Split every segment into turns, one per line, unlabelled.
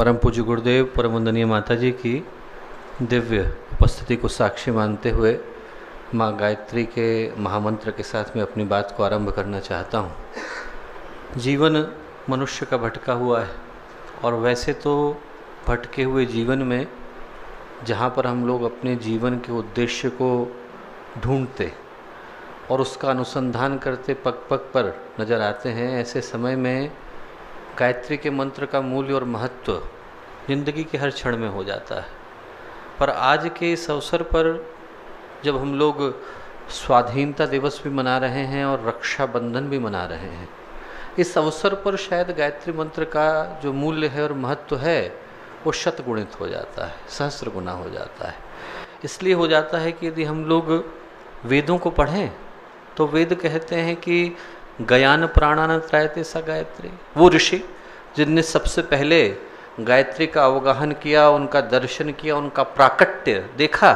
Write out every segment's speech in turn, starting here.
परम पूज्य गुरुदेव परम वंदनीय माता जी की दिव्य उपस्थिति को साक्षी मानते हुए माँ गायत्री के महामंत्र के साथ मैं अपनी बात को आरंभ करना चाहता हूँ। जीवन मनुष्य का भटका हुआ है और वैसे तो भटके हुए जीवन में जहाँ पर हम लोग अपने जीवन के उद्देश्य को ढूंढते और उसका अनुसंधान करते पग पग पर नज़र आते हैं, ऐसे समय में गायत्री के मंत्र का मूल्य और महत्व जिंदगी के हर क्षण में हो जाता है। पर आज के इस अवसर पर जब हम लोग स्वाधीनता दिवस भी मना रहे हैं और रक्षाबंधन भी मना रहे हैं, इस अवसर पर शायद गायत्री मंत्र का जो मूल्य है और महत्व है वो शतगुणित हो जाता है, सहस्र गुना हो जाता है। इसलिए हो जाता है कि यदि हम लोग वेदों को पढ़ें तो वेद कहते हैं कि गयान प्राणान त्रायते सा गायत्री। वो ऋषि जिनने सबसे पहले गायत्री का अवगाहन किया, उनका दर्शन किया, उनका प्राकट्य देखा,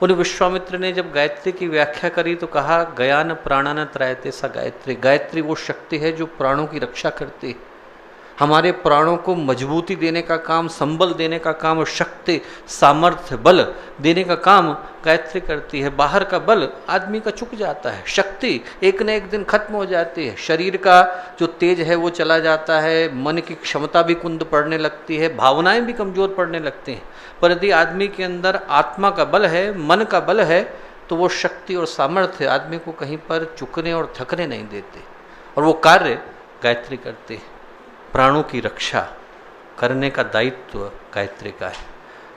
उन विश्वामित्र ने जब गायत्री की व्याख्या करी तो कहा गयान प्राणान त्रायते सा गायत्री। गायत्री वो शक्ति है जो प्राणों की रक्षा करती है, हमारे प्राणों को मजबूती देने का काम, संबल देने का काम और शक्ति, सामर्थ्य, बल देने का काम गायत्री करती है। बाहर का बल आदमी का चुक जाता है, शक्ति एक न एक दिन खत्म हो जाती है, शरीर का जो तेज है वो चला जाता है, मन की क्षमता भी कुंद पड़ने लगती है, भावनाएं भी कमजोर पड़ने लगती हैं। पर यदि आदमी के अंदर आत्मा का बल है, मन का बल है, तो वो शक्ति और सामर्थ्य आदमी को कहीं पर चुकने और थकने नहीं देते और वो कार्य गायत्री करती है। प्राणों की रक्षा करने का दायित्व गायत्री का है।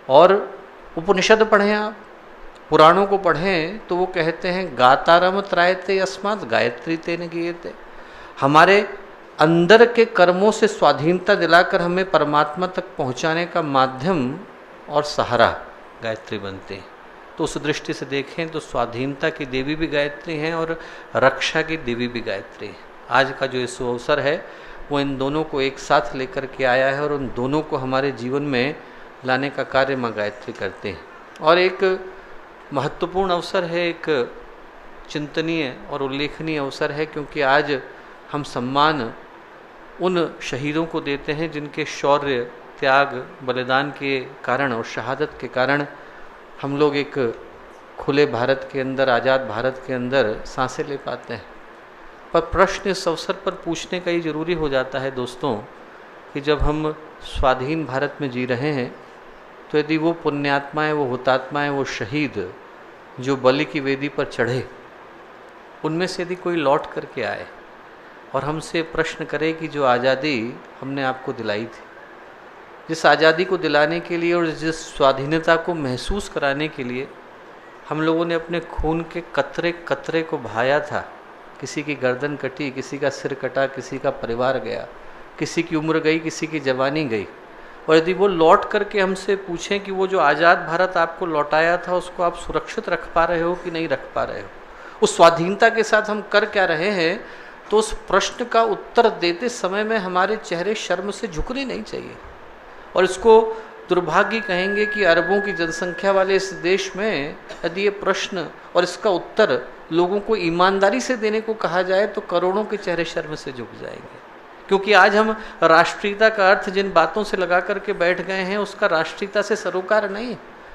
और उपनिषद पढ़ें आप, पुराणों को पढ़ें तो वो कहते हैं गातारम त्रायते अस्मात् गायत्री तेन गीयते। हमारे अंदर के कर्मों से स्वाधीनता दिलाकर हमें परमात्मा तक पहुंचाने का माध्यम और सहारा गायत्री बनते हैं। तो उस दृष्टि से देखें तो स्वाधीनता की देवी भी गायत्री हैं और रक्षा की देवी भी गायत्री है। आज का जो इस अवसर है वो इन दोनों को एक साथ लेकर के आया है और उन दोनों को हमारे जीवन में लाने का कार्य माँ गायत्री करते हैं। और एक महत्वपूर्ण अवसर है, एक चिंतनीय और उल्लेखनीय अवसर है, क्योंकि आज हम सम्मान उन शहीदों को देते हैं जिनके शौर्य, त्याग, बलिदान के कारण और शहादत के कारण हम लोग एक खुले भारत के अंदर, आज़ाद भारत के अंदर सांसें ले पाते हैं। पर प्रश्न इस अवसर पर पूछने का ये जरूरी हो जाता है दोस्तों कि जब हम स्वाधीन भारत में जी रहे हैं तो यदि वो पुण्यात्माएं, वो हुतात्माएं, वो शहीद जो बलि की वेदी पर चढ़े, उनमें से यदि कोई लौट करके आए और हमसे प्रश्न करे कि जो आज़ादी हमने आपको दिलाई थी, जिस आज़ादी को दिलाने के लिए और जिस स्वाधीनता को महसूस कराने के लिए हम लोगों ने अपने खून के कतरे कतरे को बहाया था, किसी की गर्दन कटी, किसी का सिर कटा, किसी का परिवार गया, किसी की उम्र गई, किसी की जवानी गई, और यदि वो लौट करके हमसे पूछें कि वो जो आज़ाद भारत आपको लौटाया था उसको आप सुरक्षित रख पा रहे हो कि नहीं रख पा रहे हो, उस स्वाधीनता के साथ हम कर क्या रहे हैं, तो उस प्रश्न का उत्तर देते समय में हमारे चेहरे शर्म से झुकने नहीं चाहिए। और इसको दुर्भाग्य कहेंगे कि अरबों की जनसंख्या वाले इस देश में यदि ये प्रश्न और इसका उत्तर लोगों को ईमानदारी से देने को कहा जाए तो करोड़ों के चेहरे शर्म से झुक जाएंगे। क्योंकि आज हम राष्ट्रीयता का अर्थ जिन बातों से लगा करके बैठ गए हैं उसका राष्ट्रीयता से सरोकार नहीं।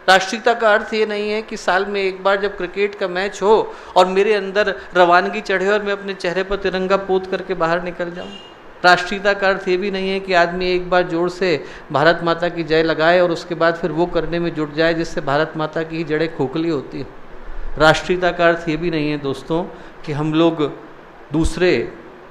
राष्ट्रीयता का अर्थ ये नहीं है कि साल में एक बार जब क्रिकेट का मैच हो और मेरे अंदर रवानगी चढ़े और मैं अपने चेहरे पर तिरंगा पोत करके बाहर निकल जाऊं। राष्ट्रीयता का अर्थ ये भी नहीं है कि आदमी एक बार जोर से भारत माता की जय लगाए और उसके बाद फिर वो करने में जुट जाए जिससे भारत माता की जड़ें खोखली होती है। राष्ट्रीयता का अर्थ ये भी नहीं है दोस्तों कि हम लोग दूसरे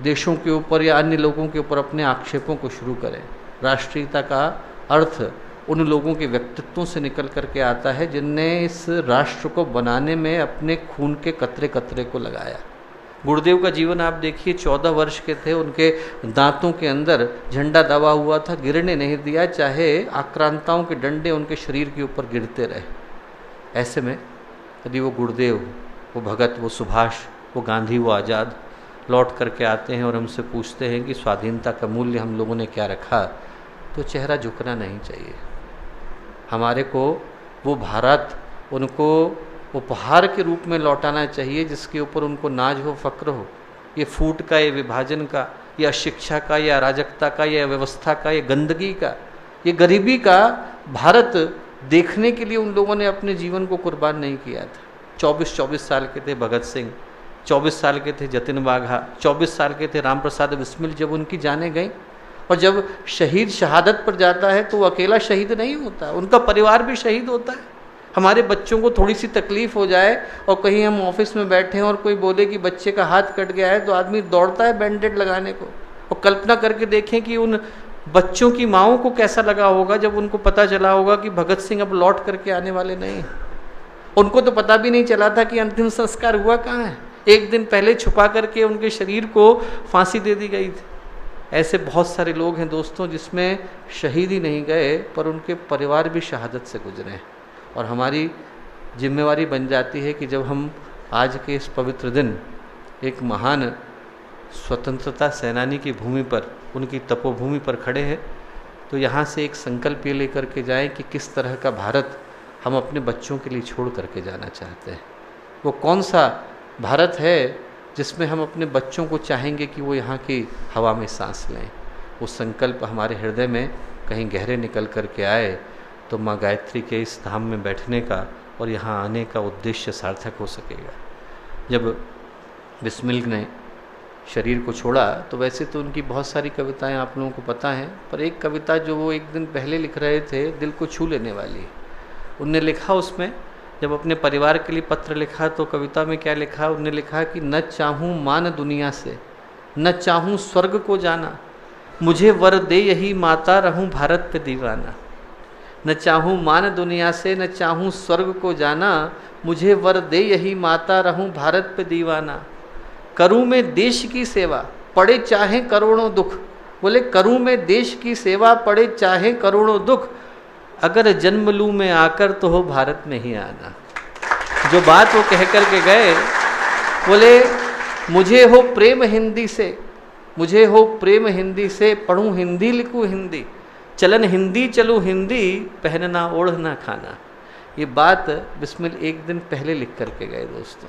देशों के ऊपर या अन्य लोगों के ऊपर अपने आक्षेपों को शुरू करें। राष्ट्रीयता का अर्थ उन लोगों के व्यक्तित्वों से निकल करके आता है जिनने इस राष्ट्र को बनाने में अपने खून के कतरे कतरे को लगाया। गुरुदेव का जीवन आप देखिए, 14 वर्ष के थे, उनके दांतों के अंदर झंडा दबा हुआ था, गिरने नहीं दिया, चाहे आक्रांताओं के डंडे उनके शरीर के ऊपर गिरते रहे। ऐसे में यदि वो गुरुदेव, वो भगत, वो सुभाष, वो गांधी, वो आज़ाद लौट करके आते हैं और हमसे पूछते हैं कि स्वाधीनता का मूल्य हम लोगों ने क्या रखा, तो चेहरा झुकना नहीं चाहिए। हमारे को वो भारत उनको उपहार के रूप में लौटाना चाहिए जिसके ऊपर उनको नाज हो, फक्र हो। ये फूट का, ये विभाजन का, या शिक्षा का, या अराजकता का, या व्यवस्था का, या गंदगी का, ये गरीबी का भारत देखने के लिए उन लोगों ने अपने जीवन को कुर्बान नहीं किया था। 24 साल के थे भगत सिंह, 24 साल के थे जतिन वाघा, 24 साल के थे राम प्रसाद बिस्मिल। जब उनकी जानें गई, और जब शहीद शहादत पर जाता है तो वो अकेला शहीद नहीं होता, उनका परिवार भी शहीद होता है। हमारे बच्चों को थोड़ी सी तकलीफ हो जाए और कहीं हम ऑफिस में बैठे हैं और कोई बोले कि बच्चे का हाथ कट गया है, तो आदमी दौड़ता है बैंडेड लगाने को। और कल्पना करके देखें कि उन बच्चों की माँओं को कैसा लगा होगा जब उनको पता चला होगा कि भगत सिंह अब लौट करके आने वाले नहीं हैं। उनको तो पता भी नहीं चला था कि अंतिम संस्कार हुआ कहाँ है। एक दिन पहले छुपा करके उनके शरीर को फांसी दे दी गई थी। ऐसे बहुत सारे लोग हैं दोस्तों जिसमें शहीद ही नहीं गए पर उनके परिवार भी शहादत से गुजरे हैं। और हमारी जिम्मेवारी बन जाती है कि जब हम आज के इस पवित्र दिन एक महान स्वतंत्रता सेनानी की भूमि पर, उनकी तपोभूमि पर खड़े हैं, तो यहाँ से एक संकल्प ये लेकर के जाएं कि किस तरह का भारत हम अपने बच्चों के लिए छोड़ करके जाना चाहते हैं। वो कौन सा भारत है जिसमें हम अपने बच्चों को चाहेंगे कि वो यहाँ की हवा में सांस लें। वो संकल्प हमारे हृदय में कहीं गहरे निकल कर के आए तो माँ गायत्री के इस धाम में बैठने का और यहाँ आने का उद्देश्य सार्थक हो सकेगा। जब बिस्मिल ने शरीर को छोड़ा तो वैसे तो उनकी बहुत सारी कविताएं आप लोगों को पता हैं, पर एक कविता जो वो एक दिन पहले लिख रहे थे दिल को छू लेने वाली। उनने लिखा उसमें, जब अपने परिवार के लिए पत्र लिखा तो कविता में क्या लिखा, उनने लिखा कि न चाहूँ मान दुनिया से, न चाहूँ स्वर्ग को जाना, मुझे वर दे यही माता रहूँ भारत पे दीवाना। न चाहूँ मान दुनिया से, न चाहूँ स्वर्ग को जाना, मुझे वर दे यही माता रहूँ भारत पे दीवाना। करूँ मैं देश की सेवा, पड़े चाहे करोड़ों दुख। बोले करूँ मैं देश की सेवा, पड़े चाहे करोड़ों दुख, अगर जन्म लूँ मैं आकर तो हो भारत में ही आना। जो बात वो कह कर के गए, बोले मुझे हो प्रेम हिंदी से, मुझे हो प्रेम हिंदी से, पढ़ूँ हिंदी लिखूँ हिंदी, चलन हिंदी चलूँ हिंदी, पहनना ओढ़ना खाना। ये बात बिस्मिल एक दिन पहले लिख कर के गए दोस्तों।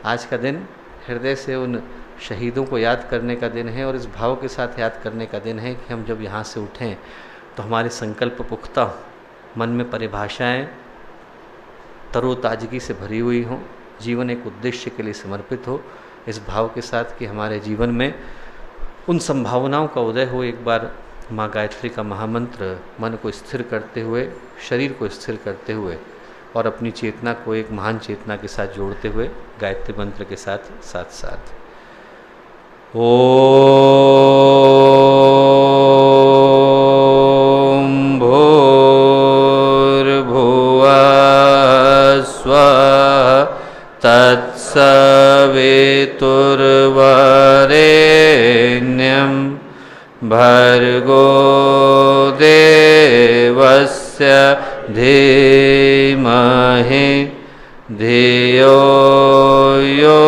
आज का दिन हृदय से उन शहीदों को याद करने का दिन है और इस भाव के साथ याद करने का दिन है कि हम जब यहाँ से उठें तो हमारे संकल्प पुख्ता हो, मन में परिभाषाएं तरोताजगी से भरी हुई हों, जीवन एक उद्देश्य के लिए समर्पित हो, इस भाव के साथ कि हमारे जीवन में उन संभावनाओं का उदय हो। एक बार माँ गायत्री का महामंत्र मन को स्थिर करते हुए, शरीर को स्थिर करते हुए और अपनी चेतना को एक महान चेतना के साथ जोड़ते हुए गायत्री मंत्र के साथ साथ साथ ओम भूर्भुवः स्वः तत्सवितुर्वरेण्यं भर्गो देवस्य धीमहि धियो यो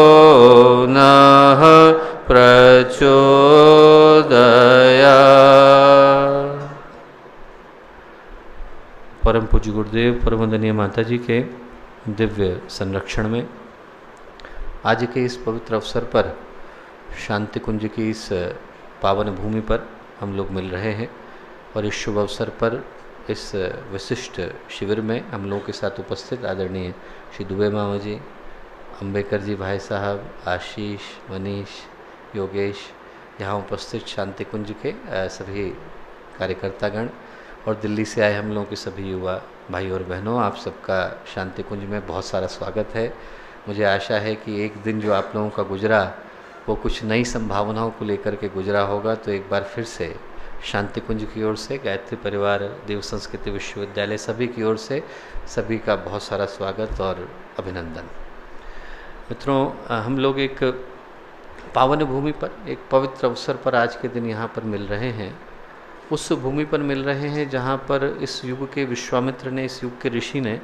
नः प्रचोदयात्। परम पूज्य गुरुदेव परमवंदनीय माता जी के दिव्य संरक्षण में आज के इस पवित्र अवसर पर शांति कुंज की इस पावन भूमि पर हम लोग मिल रहे हैं और इस शुभ अवसर पर इस विशिष्ट शिविर में हम लोगों के साथ उपस्थित आदरणीय श्री दुबे मामा जी, अम्बेकर जी भाई साहब, आशीष, मनीष, योगेश, यहाँ उपस्थित शांति कुंज के सभी कार्यकर्तागण और दिल्ली से आए हम लोगों के सभी युवा भाई और बहनों, आप सबका शांति कुंज में बहुत सारा स्वागत है। मुझे आशा है कि एक दिन जो आप लोगों का गुजरा वो कुछ नई संभावनाओं को लेकर के गुजरा होगा। तो एक बार फिर से शांति कुंज की ओर से, गायत्री परिवार, देव संस्कृति विश्वविद्यालय सभी की ओर से सभी का बहुत सारा स्वागत और अभिनंदन। मित्रों, हम लोग एक पावन भूमि पर, एक पवित्र अवसर पर आज के दिन यहाँ पर मिल रहे हैं। उस भूमि पर मिल रहे हैं जहाँ पर इस युग के विश्वामित्र ने, इस युग के ऋषि ने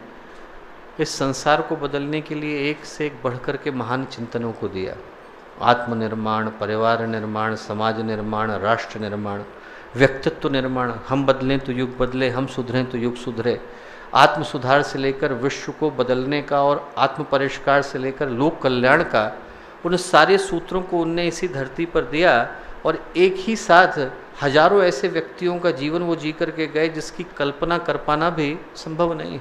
इस संसार को बदलने के लिए एक से एक बढ़कर के महान चिंतनों को दिया। आत्मनिर्माण, परिवार निर्माण, समाज निर्माण, राष्ट्र निर्माण, व्यक्तित्व निर्माण। हम बदलें तो युग बदले, हम सुधरें तो युग सुधरे। आत्म सुधार से लेकर विश्व को बदलने का और आत्म परिष्कार से लेकर लोक कल्याण का, उन सारे सूत्रों को उनने इसी धरती पर दिया और एक ही साथ हजारों ऐसे व्यक्तियों का जीवन वो जी करके गए जिसकी कल्पना कर पाना भी संभव नहीं।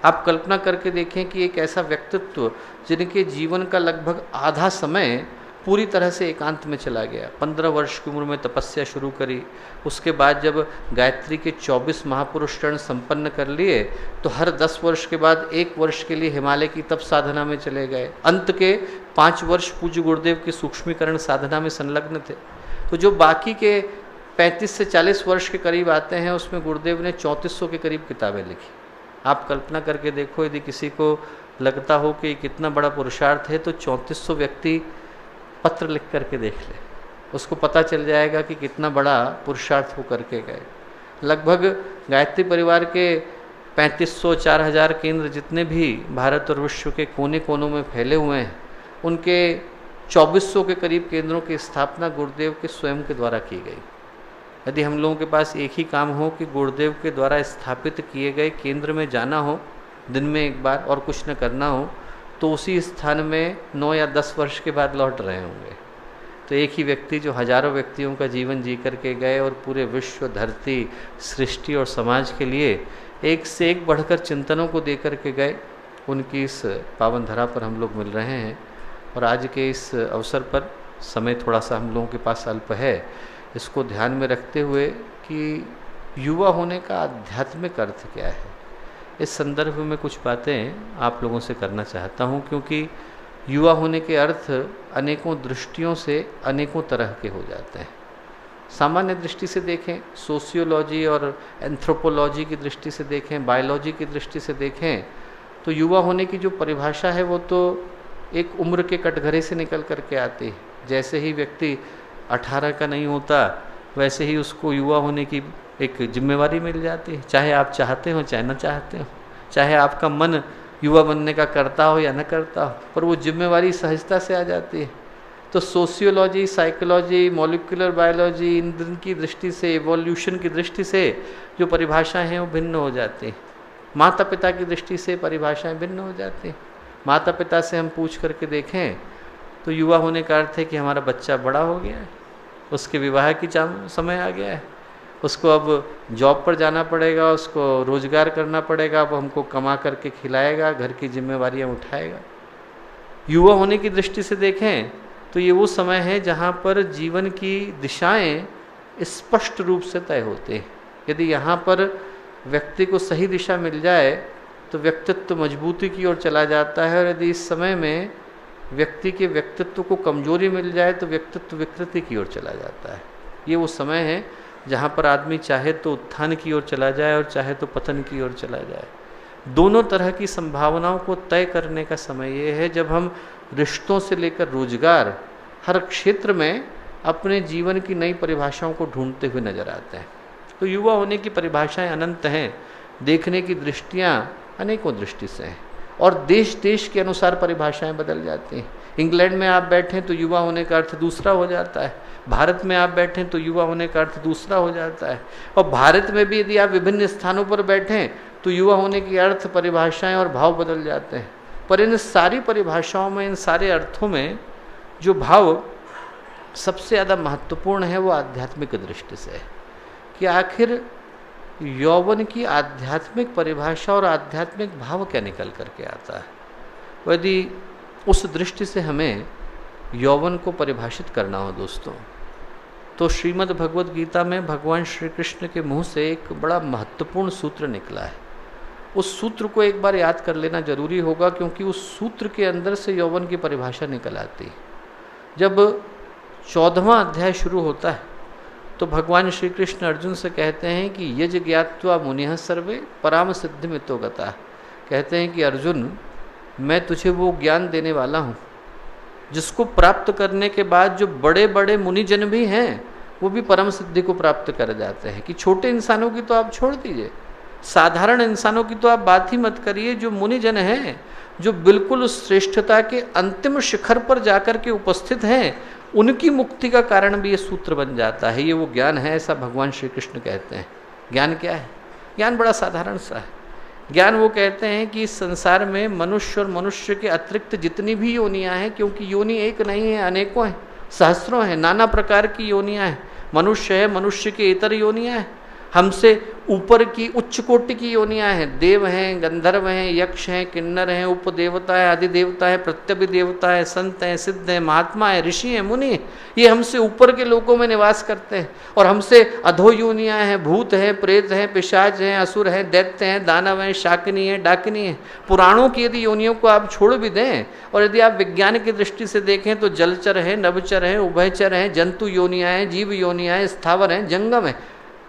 आप कल्पना करके देखें कि एक ऐसा व्यक्तित्व जिनके जीवन का लगभग आधा समय पूरी तरह से एकांत में चला गया। 15 वर्ष की उम्र में तपस्या शुरू करी, उसके बाद जब गायत्री के 24 महापुरुष चरण संपन्न कर लिए तो हर 10 वर्ष के बाद 1 वर्ष के लिए हिमालय की तप साधना में चले गए। अंत के 5 वर्ष पूज्य गुरुदेव की सूक्ष्मीकरण साधना में संलग्न थे। तो जो बाकी के 35 से 40 वर्ष के करीब आते हैं उसमें गुरुदेव ने 3400 के करीब किताबें लिखी। आप कल्पना करके देखो, यदि किसी को लगता हो कि कितना बड़ा पुरुषार्थ है तो 3400 व्यक्ति पत्र लिख करके देख ले, उसको पता चल जाएगा कि कितना बड़ा पुरुषार्थ वो करके गए। लगभग गायत्री परिवार के 3500 4000 केंद्र जितने भी भारत और विश्व के कोने कोनों में फैले हुए हैं, उनके 2400 के करीब केंद्रों की स्थापना गुरुदेव के स्वयं के द्वारा की गई। यदि हम लोगों के पास एक ही काम हो कि गुरुदेव के द्वारा स्थापित किए गए केंद्र में जाना हो दिन में एक बार और कुछ न करना हो, तो उसी स्थान में 9 या 10 वर्ष के बाद लौट रहे होंगे। तो एक ही व्यक्ति जो हजारों व्यक्तियों का जीवन जी करके गए और पूरे विश्व, धरती, सृष्टि और समाज के लिए एक से एक बढ़कर चिंतनों को दे करके गए, उनकी इस पावन धरा पर हम लोग मिल रहे हैं। और आज के इस अवसर पर समय थोड़ा सा हम लोगों के पास अल्प है, इसको ध्यान में रखते हुए कि युवा होने का आध्यात्मिक अर्थ क्या है, इस संदर्भ में कुछ बातें आप लोगों से करना चाहता हूं, क्योंकि युवा होने के अर्थ अनेकों दृष्टियों से अनेकों तरह के हो जाते हैं। सामान्य दृष्टि से देखें, सोशियोलॉजी और एंथ्रोपोलॉजी की दृष्टि से देखें, बायोलॉजी की दृष्टि से देखें, तो युवा होने की जो परिभाषा है वो तो एक उम्र के कटघरे से निकल करके आती है। जैसे ही व्यक्ति 18 का नहीं होता वैसे ही उसको युवा होने की एक जिम्मेवारी मिल जाती है, चाहे आप चाहते हो चाहे न चाहते हो, चाहे आपका मन युवा बनने का करता हो या न करता हो, पर वो जिम्मेवारी सहजता से आ जाती है। तो सोशियोलॉजी, साइकोलॉजी, मॉलिक्यूलर बायोलॉजी, इन की दृष्टि से, इवोल्यूशन की दृष्टि से जो परिभाषाएं हैं वो भिन्न हो जाती हैं। माता पिता की दृष्टि से परिभाषाएं भिन्न हो जाती हैं। माता पिता से हम पूछ करके देखें तो युवा होने का अर्थ है कि हमारा बच्चा बड़ा हो गया है, उसके विवाह की समय आ गया है, उसको अब जॉब पर जाना पड़ेगा, उसको रोजगार करना पड़ेगा, अब हमको कमा करके खिलाएगा, घर की जिम्मेवारियां उठाएगा। युवा होने की दृष्टि से देखें तो ये वो समय है जहाँ पर जीवन की दिशाएं स्पष्ट रूप से तय होते हैं। यदि यहाँ पर व्यक्ति को सही दिशा मिल जाए तो व्यक्तित्व मजबूती की ओर चला जाता है, और यदि इस समय में व्यक्ति के व्यक्तित्व को कमजोरी मिल जाए तो व्यक्तित्व विकृति की ओर चला जाता है। ये वो समय है जहाँ पर आदमी चाहे तो उत्थान की ओर चला जाए और चाहे तो पतन की ओर चला जाए। दोनों तरह की संभावनाओं को तय करने का समय ये है जब हम रिश्तों से लेकर रोजगार हर क्षेत्र में अपने जीवन की नई परिभाषाओं को ढूंढते हुए नजर आते हैं। तो युवा होने की परिभाषाएं अनंत हैं, देखने की दृष्टियाँ अनेकों दृष्टि से हैं, और देश देश के अनुसार परिभाषाएं बदल जाती हैं। इंग्लैंड में आप बैठें तो युवा होने का अर्थ दूसरा हो जाता है, भारत में आप बैठें तो युवा होने का अर्थ दूसरा हो जाता है, और भारत में भी यदि आप विभिन्न स्थानों पर बैठें तो युवा होने की अर्थ, परिभाषाएं और भाव बदल जाते हैं। पर इन सारी परिभाषाओं में, इन सारे अर्थों में जो भाव सबसे ज़्यादा महत्वपूर्ण है वो आध्यात्मिक दृष्टि से है कि आखिर यौवन की आध्यात्मिक परिभाषा और आध्यात्मिक भाव क्या निकल करके आता है। यदि उस दृष्टि से हमें यौवन को परिभाषित करना हो दोस्तों, तो श्रीमद् भगवद गीता में भगवान श्री कृष्ण के मुंह से एक बड़ा महत्वपूर्ण सूत्र निकला है। उस सूत्र को एक बार याद कर लेना जरूरी होगा, क्योंकि उस सूत्र के अंदर से यौवन की परिभाषा निकल आती है। जब 14वां अध्याय शुरू होता है तो भगवान श्री कृष्ण अर्जुन से कहते हैं कि यज ज्ञात्वा मुनिः सर्वे पराम सिद्धिमितो गता। कहते हैं कि अर्जुन, मैं तुझे वो ज्ञान देने वाला हूँ जिसको प्राप्त करने के बाद जो बड़े बड़े मुनिजन भी हैं वो भी परम सिद्धि को प्राप्त कर जाते हैं। कि छोटे इंसानों की तो आप छोड़ दीजिए, साधारण इंसानों की तो आप बात ही मत करिए, जो मुनिजन हैं, जो बिल्कुल उस श्रेष्ठता के अंतिम शिखर पर जाकर के उपस्थित हैं, उनकी मुक्ति का कारण भी ये सूत्र बन जाता है। ये वो ज्ञान है, ऐसा भगवान श्री कृष्ण कहते हैं। ज्ञान क्या है? ज्ञान बड़ा साधारण सा है। ज्ञान वो कहते हैं कि इस संसार में मनुष्य और मनुष्य के अतिरिक्त जितनी भी योनियां हैं, क्योंकि योनि एक नहीं है, अनेकों हैं, सहस्रों हैं, नाना प्रकार की योनियां हैं, मनुष्य है, मनुष्य की इतर योनियाँ हैं, हमसे ऊपर की उच्च कोटि की योनियाँ हैं, देव हैं, गंधर्व हैं, यक्ष हैं, किन्नर हैं, उपदेवता है, अधिदेवता है, प्रत्यभिदेवता है, संत हैं, सिद्ध हैं, महात्मा है, ऋषि हैं, मुनि हैं, ये हमसे ऊपर के लोकों में निवास करते हैं। और हमसे अधो योनियाँ हैं, भूत हैं, प्रेत हैं, पिशाच हैं, असुर हैं, दैत्य हैं, दानव हैं, शाकिनी हैं, डाकिनी हैं। पुराणों की यदि योनियों को आप छोड़ भी दें और यदि आप विज्ञान की दृष्टि से देखें तो जलचर हैं, नभचर हैं, उभयचर हैं, जंतु योनियाँ हैं, जीव योनियाँ हैं, स्थावर हैं, जंगम हैं।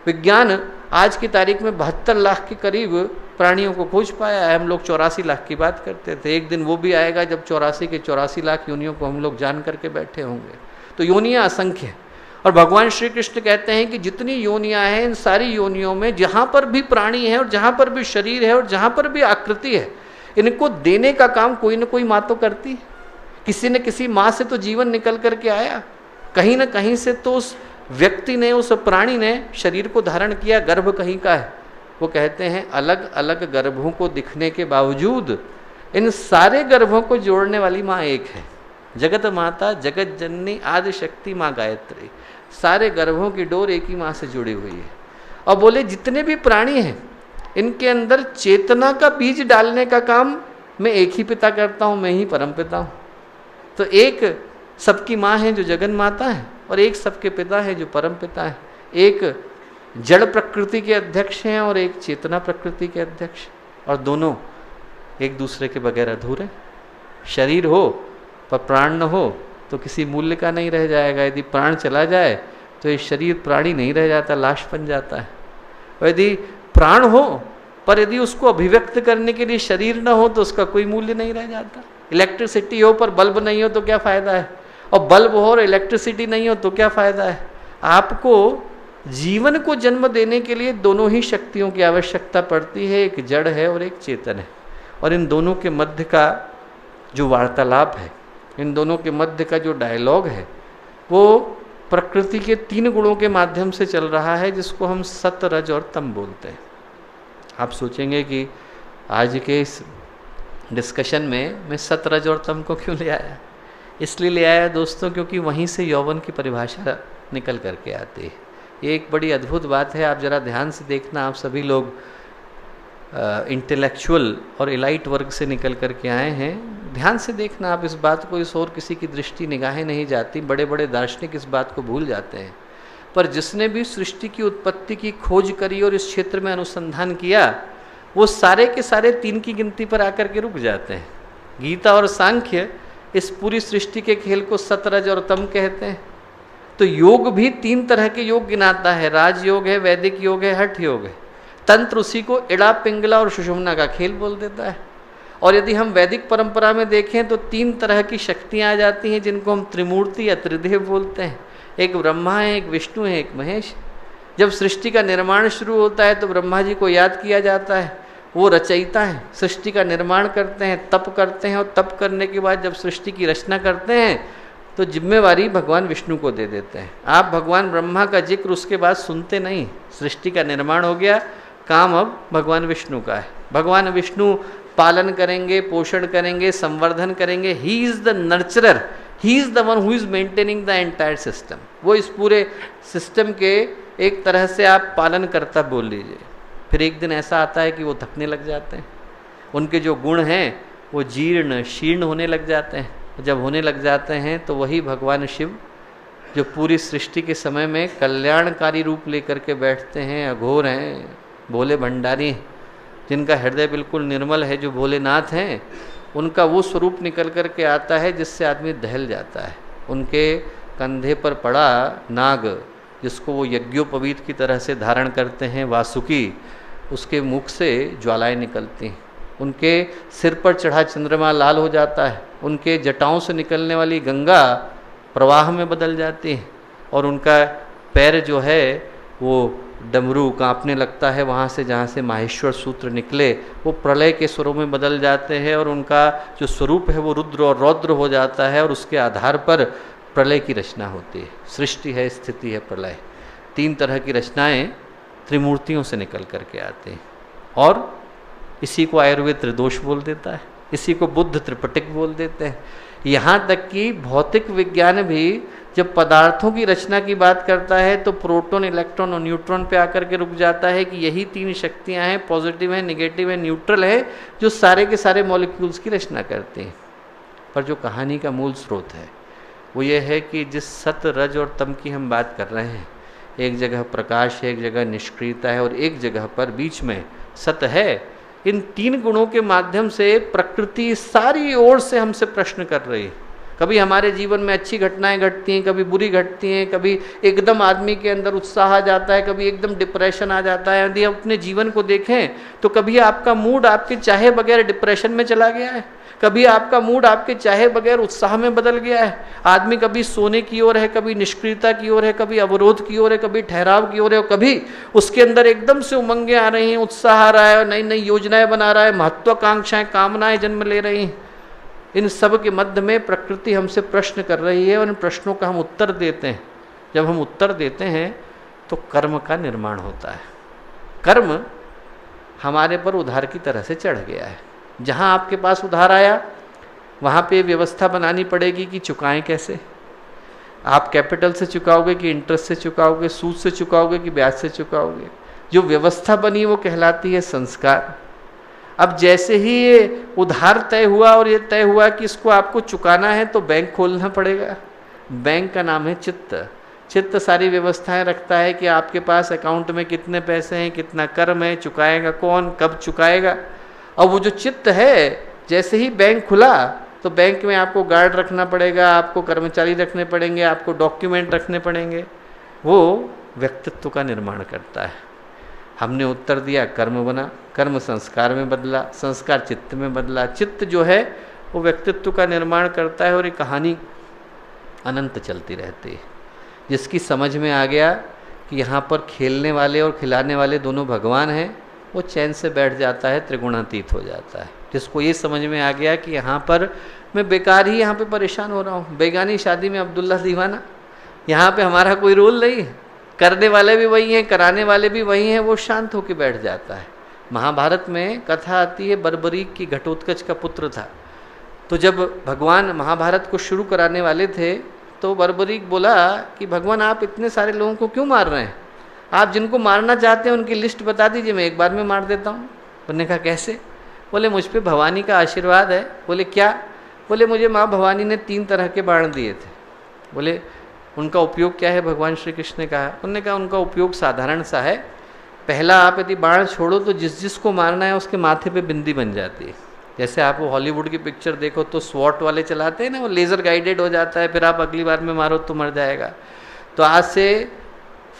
विज्ञान आज की तारीख में 72 लाख के करीब प्राणियों को खोज पाया है। हम लोग 84 लाख की बात करते थे, एक दिन वो भी आएगा जब 84 के 84 लाख योनियों को हम लोग जान करके बैठे होंगे। तो योनियाँ असंख्य हैं। और भगवान श्री कृष्ण कहते हैं कि जितनी योनियाँ हैं, इन सारी योनियों में जहाँ पर भी प्राणी है और जहाँ पर भी शरीर है और जहाँ पर भी आकृति है, इनको देने का काम कोई ना कोई माँ तो करती है। किसी न किसी माँ से तो जीवन निकल करके आया, कहीं ना कहीं से तो उस व्यक्ति ने, उस प्राणी ने शरीर को धारण किया। गर्भ कहीं का है। वो कहते हैं अलग अलग गर्भों को दिखने के बावजूद इन सारे गर्भों को जोड़ने वाली माँ एक है। जगत माता, जगत जननी, आदि शक्ति माँ गायत्री। सारे गर्भों की डोर एक ही माँ से जुड़ी हुई है। और बोले जितने भी प्राणी हैं इनके अंदर चेतना का बीज डालने का काम मैं एक ही पिता करता हूँ, मैं ही परम पिता हूँ। तो एक सबकी माँ है जो जगन माता है और एक सबके पिता है जो परम पिता है। एक जड़ प्रकृति के अध्यक्ष हैं और एक चेतना प्रकृति के अध्यक्ष, और दोनों एक दूसरे के बगैर अधूरे। शरीर हो पर प्राण न हो तो किसी मूल्य का नहीं रह जाएगा। यदि प्राण चला जाए तो ये शरीर प्राणी नहीं रह जाता, लाश बन जाता है। और यदि प्राण हो पर यदि उसको अभिव्यक्त करने के लिए शरीर न हो तो उसका कोई मूल्य नहीं रह जाता। इलेक्ट्रिसिटी हो पर बल्ब नहीं हो तो क्या फ़ायदा है, और बल्ब हो और इलेक्ट्रिसिटी नहीं हो तो क्या फ़ायदा है। आपको जीवन को जन्म देने के लिए दोनों ही शक्तियों की आवश्यकता पड़ती है, एक जड़ है और एक चेतन है। और इन दोनों के मध्य का जो वार्तालाप है, इन दोनों के मध्य का जो डायलॉग है, वो प्रकृति के 3 गुणों के माध्यम से चल रहा है, जिसको हम सत, रज और तम बोलते हैं। आप सोचेंगे कि आज के इस डिस्कशन में मैं सत, रज और तम को क्यों ले आया। इसलिए ले आया दोस्तों क्योंकि वहीं से यौवन की परिभाषा निकल करके आती है। ये एक बड़ी अद्भुत बात है। आप ज़रा ध्यान से देखना, आप सभी लोग इंटेलेक्चुअल और इलाइट वर्ग से निकल करके आए हैं। ध्यान से देखना आप इस बात को, इस और किसी की दृष्टि निगाहें नहीं जाती। बड़े बड़े दार्शनिक इस बात को भूल जाते हैं, पर जिसने भी सृष्टि की उत्पत्ति की खोज करी और इस क्षेत्र में अनुसंधान किया, वो सारे के सारे 3 की गिनती पर आकर के रुक जाते हैं। गीता और सांख्य इस पूरी सृष्टि के खेल को सत, रज और तम कहते हैं। तो योग भी 3 तरह के योग गिनाता है, राजयोग है, वैदिक योग है, हठ योग है। तंत्र उसी को इड़ा, पिंगला और सुषुम्ना का खेल बोल देता है। और यदि हम वैदिक परंपरा में देखें तो 3 तरह की शक्तियाँ आ जाती हैं, जिनको हम त्रिमूर्ति या त्रिदेव बोलते हैं। एक ब्रह्मा है, एक विष्णु है, एक महेश। जब सृष्टि का निर्माण शुरू होता है तो ब्रह्मा जी को याद किया जाता है, वो रचयिता है, सृष्टि का निर्माण करते हैं, तप करते हैं, और तप करने के बाद जब सृष्टि की रचना करते हैं तो जिम्मेवारी भगवान विष्णु को दे देते हैं। आप भगवान ब्रह्मा का जिक्र उसके बाद सुनते नहीं। सृष्टि का निर्माण हो गया, काम अब भगवान विष्णु का है। भगवान विष्णु पालन करेंगे, पोषण करेंगे, संवर्धन करेंगे। He is the नर्चरर, he is the one who is maintaining the entire system. वो इस पूरे सिस्टम के एक तरह से आप पालन करता बोल लीजिए। फिर एक दिन ऐसा आता है कि वो थकने लग जाते हैं, उनके जो गुण हैं वो जीर्ण शीर्ण होने लग जाते हैं। जब होने लग जाते हैं तो वही भगवान शिव, जो पूरी सृष्टि के समय में कल्याणकारी रूप लेकर के बैठते हैं, अघोर हैं, भोले भंडारी, जिनका हृदय बिल्कुल निर्मल है, जो भोलेनाथ हैं, उनका वो स्वरूप निकल कर के आता है जिससे आदमी दहल जाता है। उनके कंधे पर पड़ा नाग, जिसको वो यज्ञोपवीत की तरह से धारण करते हैं, वासुकी, उसके मुख से ज्वालाएं निकलती हैं। उनके सिर पर चढ़ा चंद्रमा लाल हो जाता है, उनके जटाओं से निकलने वाली गंगा प्रवाह में बदल जाती है, और उनका पैर जो है वो डमरू कांपने लगता है। वहाँ से जहाँ से माहेश्वर सूत्र निकले वो प्रलय के स्वरों में बदल जाते हैं, और उनका जो स्वरूप है वो रुद्र और रौद्र हो जाता है, और उसके आधार पर प्रलय की रचना होती है। सृष्टि है, स्थिति है, प्रलय। 3 तरह की रचनाएं त्रिमूर्तियों से निकल करके आती हैं। और इसी को आयुर्वेद त्रिदोष बोल देता है, इसी को बुद्ध त्रिपटिक बोल देते हैं। यहाँ तक कि भौतिक विज्ञान भी जब पदार्थों की रचना की बात करता है तो प्रोटॉन, इलेक्ट्रॉन और न्यूट्रॉन पे आकर के रुक जाता है कि यही तीन शक्तियाँ हैं, पॉजिटिव है, निगेटिव है, न्यूट्रल है, जो सारे के सारे मॉलिक्यूल्स की रचना करते हैं। पर जो कहानी का मूल स्रोत है वो ये है कि जिस सत, रज और तम की हम बात कर रहे हैं, एक जगह प्रकाश है, एक जगह निष्क्रियता है और एक जगह पर बीच में सत है। इन तीन गुणों के माध्यम से प्रकृति सारी ओर से हमसे प्रश्न कर रही है। कभी हमारे जीवन में अच्छी घटनाएं घटती हैं, कभी बुरी घटती हैं, कभी एकदम आदमी के अंदर उत्साह आ जाता है, कभी एकदम डिप्रेशन आ जाता है। यदि अपने जीवन को देखें तो कभी आपका मूड आपके चाहे बगैर डिप्रेशन में चला गया है, कभी आपका मूड आपके चाहे बगैर उत्साह में बदल गया है। आदमी कभी सोने की ओर है, कभी निष्क्रियता की ओर है, कभी अवरोध की ओर है, कभी ठहराव की ओर है, और कभी उसके अंदर एकदम से उमंगें आ रही हैं, उत्साह आ रहा है और नई नई योजनाएं बना रहा है, महत्वाकांक्षाएं, कामनाएं जन्म ले रही हैं। इन सब के मध्य में प्रकृति हमसे प्रश्न कर रही है और इन प्रश्नों का हम उत्तर देते हैं। जब हम उत्तर देते हैं तो कर्म का निर्माण होता है। कर्म हमारे पर उधार की तरह से चढ़ गया है। जहाँ आपके पास उधार आया वहाँ पे व्यवस्था बनानी पड़ेगी कि चुकाएं कैसे। आप कैपिटल से चुकाओगे कि इंटरेस्ट से चुकाओगे, सूद से चुकाओगे कि ब्याज से चुकाओगे। जो व्यवस्था बनी वो कहलाती है संस्कार। अब जैसे ही ये उधार तय हुआ और ये तय हुआ कि इसको आपको चुकाना है तो बैंक खोलना पड़ेगा। बैंक का नाम है चित्त। चित्त सारी व्यवस्थाएं रखता है कि आपके पास अकाउंट में कितने पैसे हैं, कितना कर्म है, चुकाएगा कौन, कब चुकाएगा। और वो जो चित्त है, जैसे ही बैंक खुला तो बैंक में आपको गार्ड रखना पड़ेगा, आपको कर्मचारी रखने पड़ेंगे, आपको डॉक्यूमेंट रखने पड़ेंगे। वो व्यक्तित्व का निर्माण करता है। हमने उत्तर दिया, कर्म बना, कर्म संस्कार में बदला, संस्कार चित्त में बदला, चित्त जो है वो व्यक्तित्व का निर्माण करता है। और ये कहानी अनंत चलती रहती है। जिसकी समझ में आ गया कि यहाँ पर खेलने वाले और खिलाने वाले दोनों भगवान हैं, वो चैन से बैठ जाता है, त्रिगुणातीत हो जाता है। जिसको ये समझ में आ गया कि यहाँ पर मैं बेकार ही यहाँ पे परेशान हो रहा हूँ, बेगानी शादी में अब्दुल्ला दीवाना, यहाँ पे हमारा कोई रोल नहीं है, करने वाले भी वही हैं, कराने वाले भी वही हैं, वो शांत होकर बैठ जाता है। महाभारत में कथा आती है, बर्बरीक की घटोत्कच का पुत्र था। तो जब भगवान महाभारत को शुरू कराने वाले थे तो बर्बरीक बोला कि भगवान आप इतने सारे लोगों को क्यों मार रहे हैं, आप जिनको मारना चाहते हैं उनकी लिस्ट बता दीजिए, मैं एक बार में मार देता हूँ। उन्होंने कहा कैसे? बोले मुझ पर भवानी का आशीर्वाद है। बोले क्या? बोले मुझे माँ भवानी ने 3 तरह के बाण दिए थे। बोले उनका उपयोग क्या है? भगवान श्री कृष्ण ने कहा। उन्होंने कहा उनका उपयोग साधारण सा है। पहला, आप यदि बाण छोड़ो तो जिस जिसको मारना है उसके माथे पे बिंदी बन जाती है। जैसे आप वो हॉलीवुड की पिक्चर देखो तो स्वॉट वाले चलाते हैं ना, वो लेज़र गाइडेड हो जाता है, फिर आप अगली बार में मारो तो मर जाएगा। तो आज से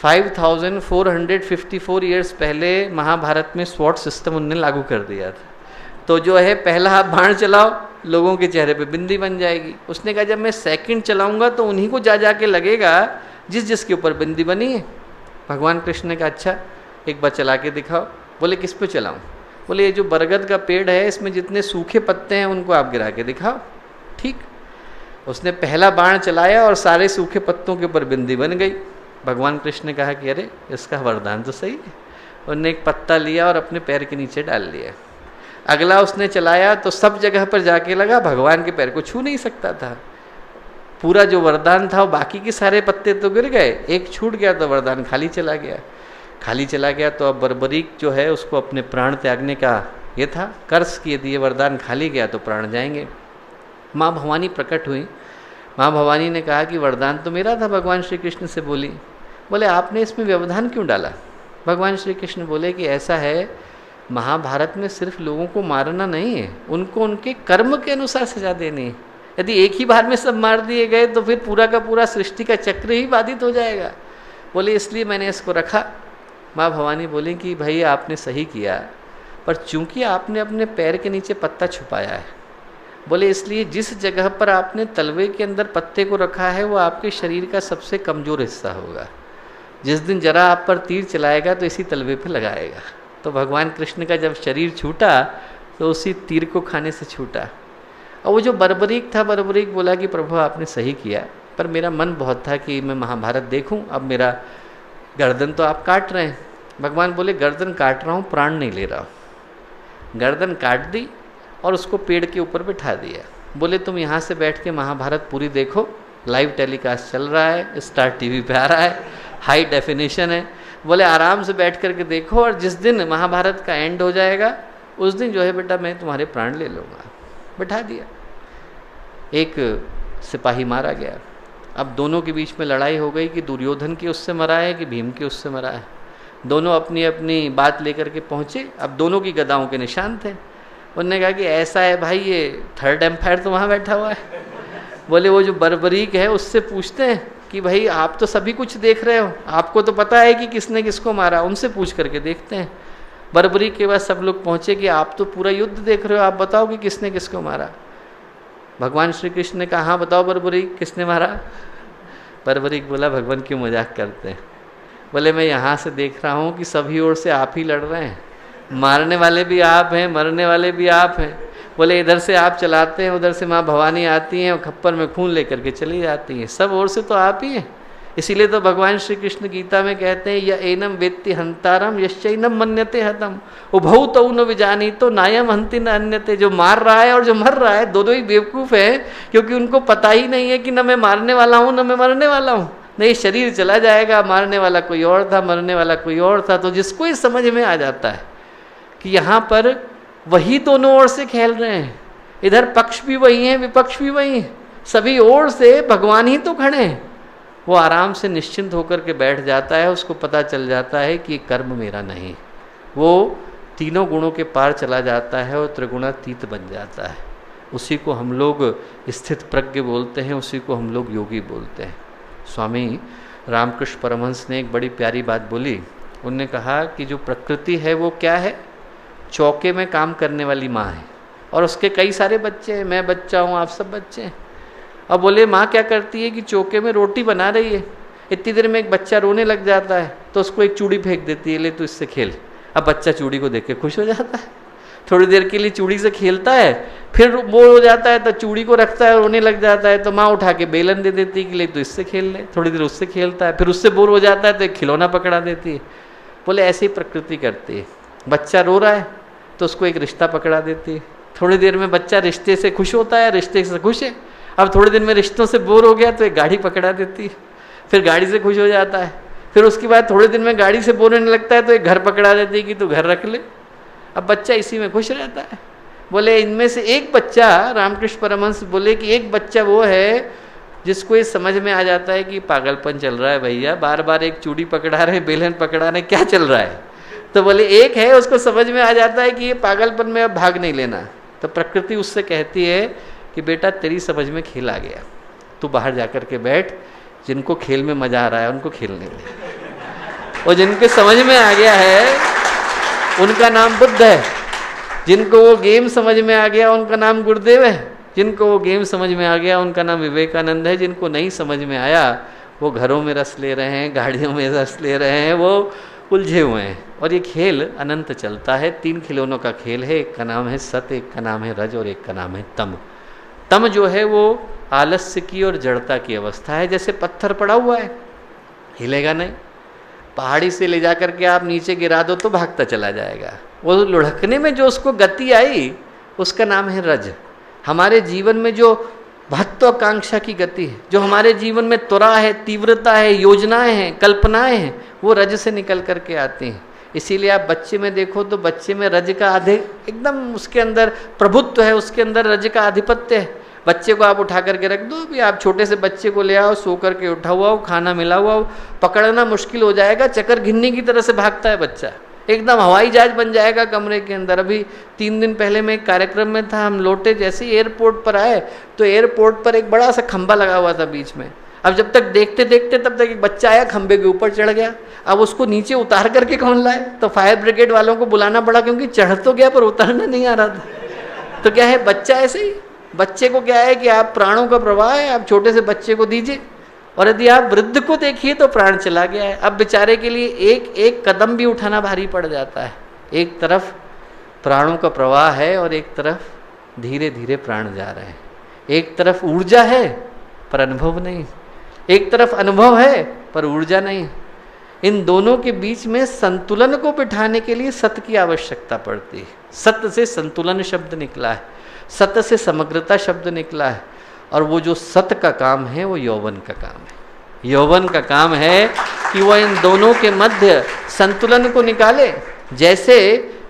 5454 ईयर्स पहले महाभारत में स्वॉट सिस्टम उनने लागू कर दिया था। तो जो है पहला आप बाण चलाओ, लोगों के चेहरे पे बिंदी बन जाएगी। उसने कहा जब मैं सेकंड चलाऊंगा तो उन्हीं को जा के लगेगा जिस जिसके ऊपर बिंदी बनी है। भगवान कृष्ण ने कहा अच्छा एक बार चला के दिखाओ। बोले किस पे चलाऊं? बोले ये जो बरगद का पेड़ है इसमें जितने सूखे पत्ते हैं उनको आप गिरा के दिखाओ। ठीक, उसने पहला बाण चलाया और सारे सूखे पत्तों के ऊपर बिंदी बन गई। भगवान कृष्ण ने कहा कि अरे इसका वरदान तो सही है। उन्होंने एक पत्ता लिया और अपने पैर के नीचे डाल लिया। अगला उसने चलाया तो सब जगह पर जाके लगा, भगवान के पैर को छू नहीं सकता था। पूरा जो वरदान था वो बाकी के सारे पत्ते तो गिर गए, एक छूट गया तो वरदान खाली चला गया। खाली चला गया तो अब बर्बरीक जो है उसको अपने प्राण त्यागने का ये था कर्ज कि यदि ये वरदान खाली गया तो प्राण जाएंगे। माँ भवानी प्रकट हुई। माँ भवानी ने कहा कि वरदान तो मेरा था। भगवान श्री कृष्ण से बोली, बोले आपने इसमें व्यवधान क्यों डाला? भगवान श्री कृष्ण बोले कि ऐसा है, महाभारत में सिर्फ लोगों को मारना नहीं है, उनको उनके कर्म के अनुसार सजा देनी है। यदि एक ही बार में सब मार दिए गए तो फिर पूरा का पूरा सृष्टि का चक्र ही बाधित हो जाएगा। बोले इसलिए मैंने इसको रखा। माँ भवानी बोली कि भाई आपने सही किया, पर चूंकि आपने अपने पैर के नीचे पत्ता छुपाया है, बोले इसलिए जिस जगह पर आपने तलवे के अंदर पत्ते को रखा है वो आपके शरीर का सबसे कमज़ोर हिस्सा होगा। जिस दिन जरा आप पर तीर चलाएगा तो इसी तलवे पर लगाएगा। तो भगवान कृष्ण का जब शरीर छूटा तो उसी तीर को खाने से छूटा। और वो जो बर्बरीक था, बर्बरीक बोला कि प्रभु आपने सही किया, पर मेरा मन बहुत था कि मैं महाभारत देखूं, अब मेरा गर्दन तो आप काट रहे हैं। भगवान बोले गर्दन काट रहा हूँ, प्राण नहीं ले रहा हूँ। गर्दन काट दी और उसको पेड़ के ऊपर बिठा दिया। बोले तुम यहाँ से बैठ के महाभारत पूरी देखो, लाइव टेलीकास्ट चल रहा है, स्टार टीवी पे आ रहा है, हाई डेफिनेशन है। बोले आराम से बैठ करके देखो, और जिस दिन महाभारत का एंड हो जाएगा उस दिन जो है बेटा मैं तुम्हारे प्राण ले लूँगा। बैठा दिया। एक सिपाही मारा गया। अब दोनों के बीच में लड़ाई हो गई कि दुर्योधन की उससे मरा है कि भीम की उससे मरा है। दोनों अपनी अपनी बात लेकर के पहुँचे। अब दोनों की गदाओं के निशान थे। उन्होंने कहा कि ऐसा है भाई, ये थर्ड एम्पायर तो वहाँ बैठा हुआ है। बोले वो जो बर्बरीक है उससे पूछते हैं कि भाई आप तो सभी कुछ देख रहे हो, आपको तो पता है कि किसने किसको मारा, उनसे पूछ करके देखते हैं। बर्बरीक के बाद सब लोग पहुँचे कि आप तो पूरा युद्ध देख रहे हो, आप बताओ कि किसने किसको मारा। भगवान श्री कृष्ण ने कहा हाँ बताओ बर्बरीक किसने मारा। बर्बरीक बोला भगवान क्यों मजाक करते हैं। बोले मैं यहाँ से देख रहा हूँ कि सभी ओर से आप ही लड़ रहे हैं, मारने वाले भी आप हैं, मरने वाले भी आप हैं। बोले इधर से आप चलाते हैं, उधर से माँ भवानी आती हैं और खप्पर में खून लेकर के चली जाती हैं, सब ओर से तो आप ही हैं। इसीलिए तो भगवान श्री कृष्ण गीता में कहते हैं य एनम वेत्ति हंतारम यश्चैनम मन्यते हतम उभौ तौ न विजानी तो नायम हंति न अन्यते। जो मार रहा है और जो मर रहा है दोनों ही बेवकूफ़ हैं, क्योंकि उनको पता ही नहीं है कि न मैं मारने वाला हूँ न मैं मरने वाला हूँ। नहीं, शरीर चला जाएगा, मारने वाला कोई और था, मरने वाला कोई और था। तो जिसको ही समझ में आ जाता है कि यहाँ पर वही दोनों ओर से खेल रहे हैं, इधर पक्ष भी वही है विपक्ष भी वही है, सभी ओर से भगवान ही तो खड़े हैं, वो आराम से निश्चिंत होकर के बैठ जाता है। उसको पता चल जाता है कि कर्म मेरा नहीं, वो तीनों गुणों के पार चला जाता है और त्रिगुणातीत बन जाता है। उसी को हम लोग स्थित प्रज्ञ बोलते हैं, उसी को हम लोग योगी बोलते हैं। स्वामी रामकृष्ण परमहंस ने एक बड़ी प्यारी बात बोली। उन्होंने कहा कि जो प्रकृति है वो क्या है, चौके में काम करने वाली माँ है और उसके कई सारे बच्चे हैं, मैं बच्चा हूँ, आप सब बच्चे हैं। अब बोले माँ क्या करती है कि चौके में रोटी बना रही है, इतनी देर में एक बच्चा रोने लग जाता है तो उसको एक चूड़ी फेंक देती है, ले तू इससे खेल। अब बच्चा चूड़ी को देख के खुश हो जाता है, थोड़ी देर के लिए चूड़ी से खेलता है, फिर बोर हो जाता है तो चूड़ी को रखता है, रोने लग जाता है तो माँ उठा के बेलन दे देती है कि ले तू इससे खेल ले। थोड़ी देर उससे खेलता है, फिर उससे बोर हो जाता है तो एक खिलौना पकड़ा देती है। बोले ऐसे ही प्रकृति करती है, बच्चा रो रहा है तो उसको एक रिश्ता पकड़ा देती है। थोड़ी देर में बच्चा रिश्ते से खुश होता है, रिश्ते से खुश है, अब थोड़ी देर में रिश्तों से बोर हो गया तो एक गाड़ी पकड़ा देती है, फिर गाड़ी से खुश हो जाता है। फिर उसके बाद थोड़े दिन में गाड़ी से बोर होने लगता है तो एक घर पकड़ा देती है कि तू घर रख ले। अब बच्चा इसी में खुश रहता है। बोले इनमें से एक बच्चा, रामकृष्ण परमहंस बोले कि एक बच्चा वो है जिसको ये समझ में आ जाता है कि पागलपन चल रहा है भैया, बार बार एक चूड़ी पकड़ा रहे, बेलन पकड़ा रहे, क्या चल रहा है। तो बोले एक है उसको समझ में आ जाता है कि ये पागलपन में अब भाग नहीं लेना। तो प्रकृति उससे कहती है कि बेटा तेरी समझ में खेल आ गया, तू बाहर जाकर के बैठ, जिनको खेल में मजा आ रहा है उनको खेलने दे। और जिनके समझ में आ गया है उनका नाम बुद्ध है, जिनको वो गेम समझ में आ गया उनका नाम गुरुदेव है, जिनको वो गेम समझ में आ गया उनका नाम विवेकानंद है, जिनको नहीं समझ में आया वो घरों में रस ले रहे हैं, गाड़ियों में रस ले रहे हैं, वो उलझे हुए हैं। और ये खेल अनंत चलता है। 3 खिलौनों का खेल है, एक का नाम है सत, एक का नाम है रज और एक का नाम है तम। तम जो है वो आलस्य की और जड़ता की अवस्था है। जैसे पत्थर पड़ा हुआ है, हिलेगा नहीं, पहाड़ी से ले जा करके आप नीचे गिरा दो तो भागता चला जाएगा। वो लुढ़कने में जो उसको गति आई उसका नाम है रज। हमारे जीवन में जो महत्वाकांक्षा की गति है, जो हमारे जीवन में त्वरा है, तीव्रता है, योजनाएं हैं, कल्पनाएं हैं, वो रज से निकल करके आती हैं। इसीलिए आप बच्चे में देखो तो बच्चे में रज का एकदम उसके अंदर प्रभुत्व है, उसके अंदर रज का आधिपत्य है। बच्चे को आप उठा करके रख दो, भी आप छोटे से बच्चे को ले आओ, सो करके उठा हुआ हो, खाना मिला हुआ हो, पकड़ना मुश्किल हो जाएगा, चक्कर घिन्नी की तरह से भागता है बच्चा, एकदम हवाई जहाज बन जाएगा कमरे के अंदर। अभी 3 दिन पहले मैं एक कार्यक्रम में था, हम लौटे जैसे ही एयरपोर्ट पर आए तो एयरपोर्ट पर एक बड़ा सा खंभा लगा हुआ था बीच में। अब जब तक देखते देखते तब तक एक बच्चा आया, खंभे के ऊपर चढ़ गया। अब उसको नीचे उतार करके कौन लाए, तो फायर ब्रिगेड वालों को बुलाना पड़ा, क्योंकि चढ़ तो गया पर उतारना नहीं आ रहा था। तो क्या है, बच्चा ऐसे ही, बच्चे को क्या है कि आप प्राणों का प्रवाह है, आप छोटे से बच्चे को दीजिए, और यदि आप वृद्ध को देखिए तो प्राण चला गया है। अब बेचारे के लिए एक एक कदम भी उठाना भारी पड़ जाता है। एक तरफ प्राणों का प्रवाह है और एक तरफ धीरे धीरे प्राण जा रहे हैं। एक तरफ ऊर्जा है पर अनुभव नहीं, एक तरफ अनुभव है पर ऊर्जा नहीं। इन दोनों के बीच में संतुलन को बिठाने के लिए सत की आवश्यकता पड़ती है। सत्य से संतुलन शब्द निकला है। सत से समग्रता शब्द निकला है, और वो जो सत का काम है वो यौवन का काम है। यौवन का काम है कि वह इन दोनों के मध्य संतुलन को निकाले। जैसे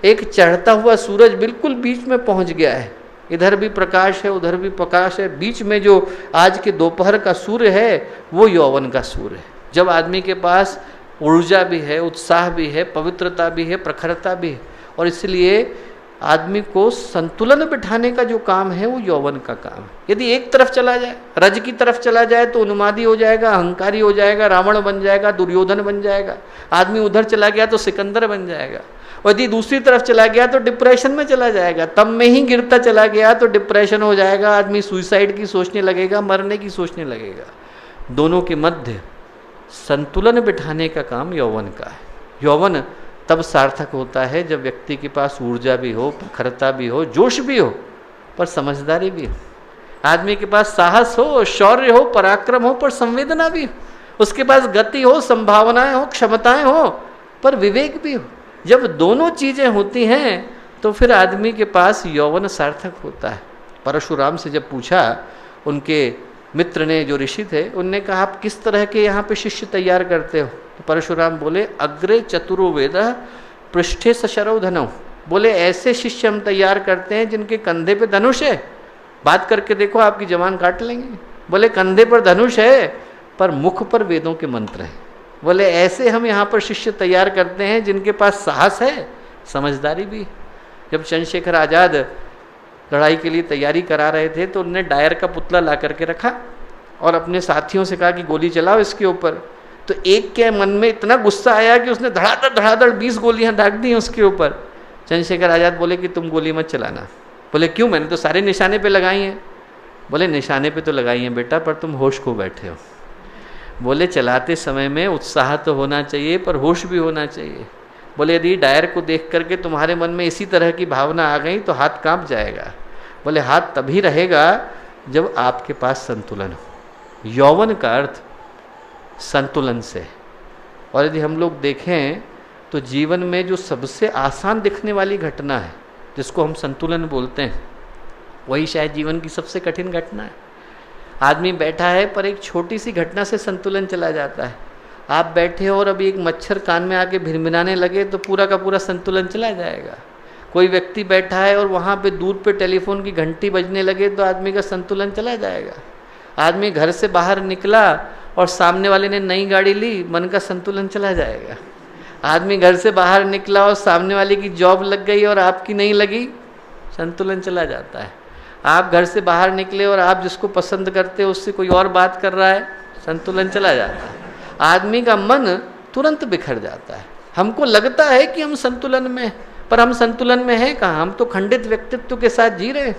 एक चढ़ता हुआ सूरज बिल्कुल बीच में पहुंच गया है, इधर भी प्रकाश है उधर भी प्रकाश है, बीच में जो आज के दोपहर का सूर्य है वो यौवन का सूर्य है। जब आदमी के पास ऊर्जा भी है, उत्साह भी है, पवित्रता भी है, प्रखरता भी है, और इसलिए आदमी को संतुलन बिठाने का जो काम है वो यौवन का काम है। यदि एक तरफ चला जाए, रज की तरफ चला जाए तो उन्मादी हो जाएगा, अहंकारी हो जाएगा, रावण बन जाएगा, दुर्योधन बन जाएगा। आदमी उधर चला गया तो सिकंदर बन जाएगा, और यदि दूसरी तरफ चला गया तो डिप्रेशन में चला जाएगा। तब में ही गिरता चला गया तो डिप्रेशन हो जाएगा, आदमी सुसाइड की सोचने लगेगा, मरने की सोचने लगेगा। दोनों के मध्य संतुलन बिठाने का काम यौवन का है। यौवन तब सार्थक होता है जब व्यक्ति के पास ऊर्जा भी हो, प्रखरता भी हो, जोश भी हो, पर समझदारी भी हो। आदमी के पास साहस हो, शौर्य हो, पराक्रम हो, पर संवेदना भी हो। उसके पास गति हो, संभावनाएं हो, क्षमताएं हो, पर विवेक भी हो। जब दोनों चीजें होती हैं तो फिर आदमी के पास यौवन सार्थक होता है। परशुराम से जब पूछा, उनके मित्र ने, जो ऋषि थे, उनने कहा आप किस तरह के यहाँ पे शिष्य तैयार करते हो? तो परशुराम बोले अग्रे चतुरो वेद पृष्ठे सशरौ धनौ। बोले ऐसे शिष्य हम तैयार करते हैं जिनके कंधे पे धनुष है। बात करके देखो, आपकी जबान काट लेंगे। बोले कंधे पर धनुष है पर मुख पर वेदों के मंत्र हैं। बोले ऐसे हम यहाँ पर शिष्य तैयार करते हैं जिनके पास साहस है, समझदारी भी। जब चंद्रशेखर आज़ाद लड़ाई के लिए तैयारी करा रहे थे तो उन्होंने डायर का पुतला ला करके रखा और अपने साथियों से कहा कि गोली चलाओ इसके ऊपर। तो एक के मन में इतना गुस्सा आया कि उसने धड़ाधड़ 20 गोलियां दाग दी उसके ऊपर। चंद्रशेखर आज़ाद बोले कि तुम गोली मत चलाना। बोले क्यों? मैंने तो सारे निशाने पे लगाई हैं। बोले निशाने पे तो लगाई हैं बेटा, पर तुम होश खो बैठे हो। बोले चलाते समय में उत्साह तो होना चाहिए पर होश भी होना चाहिए। बोले यदि डायर को देख करके तुम्हारे मन में इसी तरह की भावना आ गई तो हाथ कांप जाएगा। बोले हाथ तभी रहेगा जब आपके पास संतुलन हो। यौवन का अर्थ संतुलन से। और यदि हम लोग देखें तो जीवन में जो सबसे आसान दिखने वाली घटना है जिसको हम संतुलन बोलते हैं, वही शायद जीवन की सबसे कठिन घटना है। आदमी बैठा है पर एक छोटी सी घटना से संतुलन चला जाता है। आप बैठे हो और अभी एक मच्छर कान में आके भिनभिनाने लगे तो पूरा का पूरा संतुलन चला जाएगा। कोई व्यक्ति बैठा है और वहाँ पे दूर पे टेलीफोन की घंटी बजने लगे तो आदमी का संतुलन चला जाएगा। आदमी घर से बाहर निकला और सामने वाले ने नई गाड़ी ली, मन का संतुलन चला जाएगा। आदमी घर से बाहर निकला और सामने वाले की जॉब लग गई और आपकी नहीं लगी, संतुलन चला जाता है। आप घर से बाहर निकले और आप जिसको पसंद करते हो उससे कोई और बात कर रहा है, संतुलन चला जाता है। आदमी का मन तुरंत बिखर जाता है। हमको लगता है कि हम संतुलन में, पर हम संतुलन में हैं कहाँ? हम तो खंडित व्यक्तित्व के साथ जी रहे हैं।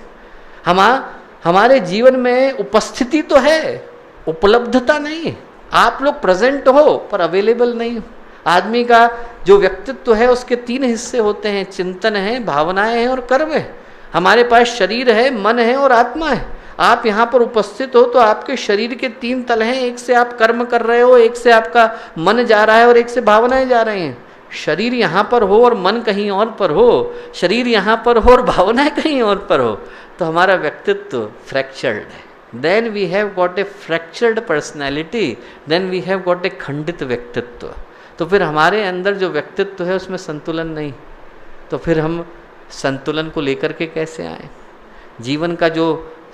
हमारे जीवन में उपस्थिति तो है, उपलब्धता नहीं है। आप लोग प्रेजेंट हो पर अवेलेबल नहीं हो। आदमी का जो व्यक्तित्व है उसके 3 हिस्से होते हैं, चिंतन है, भावनाएं हैं और कर्म है। हमारे पास शरीर है, मन है और आत्मा है। आप यहाँ पर उपस्थित हो तो आपके शरीर के 3 तल हैं। एक से आप कर्म कर रहे हो, एक से आपका मन जा रहा है और एक से भावनाएं जा रही हैं। शरीर यहाँ पर हो और मन कहीं और पर हो, शरीर यहाँ पर हो और भावनाएं कहीं और पर हो, तो हमारा व्यक्तित्व फ्रैक्चर्ड है। Then we have got a fractured personality, then we have got a खंडित व्यक्तित्व। तो फिर हमारे अंदर जो व्यक्तित्व है उसमें संतुलन नहीं, तो फिर हम संतुलन को लेकर के कैसे आए? जीवन का जो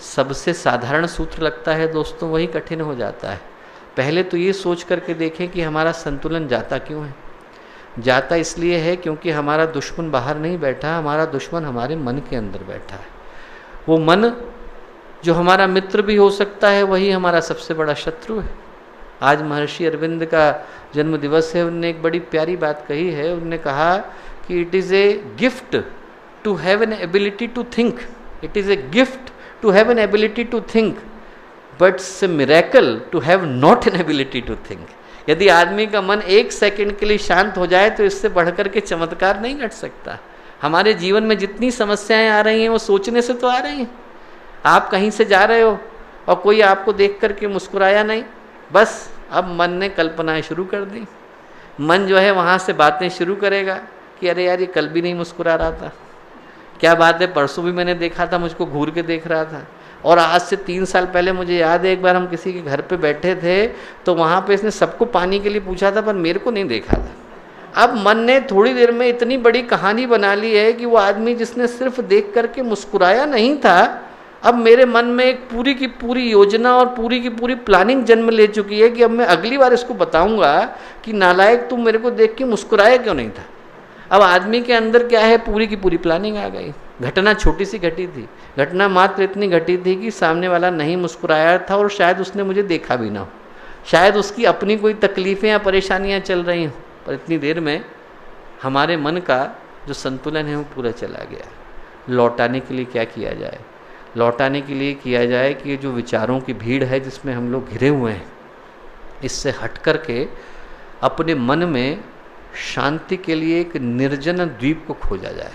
सबसे साधारण सूत्र लगता है दोस्तों, वही कठिन हो जाता है। पहले तो ये सोच करके देखें कि हमारा संतुलन जाता क्यों है। जाता इसलिए है क्योंकि हमारा दुश्मन बाहर नहीं बैठा, हमारा दुश्मन हमारे मन के अंदर बैठा है। वो मन जो हमारा मित्र भी हो सकता है, वही हमारा सबसे बड़ा शत्रु है। आज महर्षि अरविंद का जन्म दिवस है। उनने एक बड़ी प्यारी बात कही है। उनने कहा कि it is a gift to have an ability to think, it is a gift to have an ability to think, but it's a miracle to have not an ability to think. यदि आदमी का मन 1 second के लिए शांत हो जाए तो इससे बढ़कर के चमत्कार नहीं घट सकता। हमारे जीवन में जितनी समस्याएं आ रही हैं वो सोचने से तो आ रही हैं। आप कहीं से जा रहे हो और कोई आपको देख करके मुस्कुराया नहीं, बस अब मन ने कल्पनाएं शुरू कर दी। मन जो है वहाँ से बातें शुरू करेगा कि अरे यार ये कल भी नहीं मुस्कुरा रहा था, क्या बात है, परसों भी मैंने देखा था, मुझको घूर के देख रहा था। और आज से 3 साल पहले मुझे याद है, एक बार हम किसी के घर पे बैठे थे तो वहाँ पे इसने सबको पानी के लिए पूछा था, पर मेरे को नहीं देखा था। अब मन ने थोड़ी देर में इतनी बड़ी कहानी बना ली है कि वो आदमी जिसने सिर्फ देख करके मुस्कुराया नहीं था, अब मेरे मन में एक पूरी की पूरी योजना और पूरी की पूरी प्लानिंग जन्म ले चुकी है कि अब मैं अगली बार इसको बताऊंगा कि नालायक तुम मेरे को देख के मुस्कुराया क्यों नहीं था। अब आदमी के अंदर क्या है, पूरी की पूरी प्लानिंग आ गई। घटना छोटी सी घटी थी, घटना मात्र इतनी घटी थी कि सामने वाला नहीं मुस्कुराया था और शायद उसने मुझे देखा भी ना हो, शायद उसकी अपनी कोई तकलीफ़ें या परेशानियां चल रही हों, पर इतनी देर में हमारे मन का जो संतुलन है वो पूरा चला गया। लौटाने के लिए क्या किया जाए? लौटाने के लिए किया जाए कि ये जो विचारों की भीड़ है जिसमें हम लोग घिरे हुए हैं, इससे हट कर के अपने मन में शांति के लिए एक निर्जन द्वीप को खोजा जाए।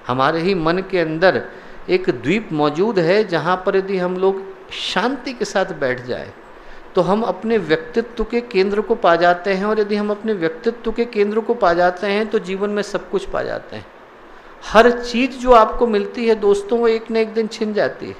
हमारे ही मन के अंदर एक द्वीप मौजूद है जहाँ पर यदि हम लोग शांति के साथ बैठ जाए तो हम अपने व्यक्तित्व के केंद्र को पा जाते हैं, और यदि हम अपने व्यक्तित्व के केंद्र को पा जाते हैं तो जीवन में सब कुछ पा जाते हैं। हर चीज़ जो आपको मिलती है दोस्तों, वो एक न एक दिन छिन जाती है।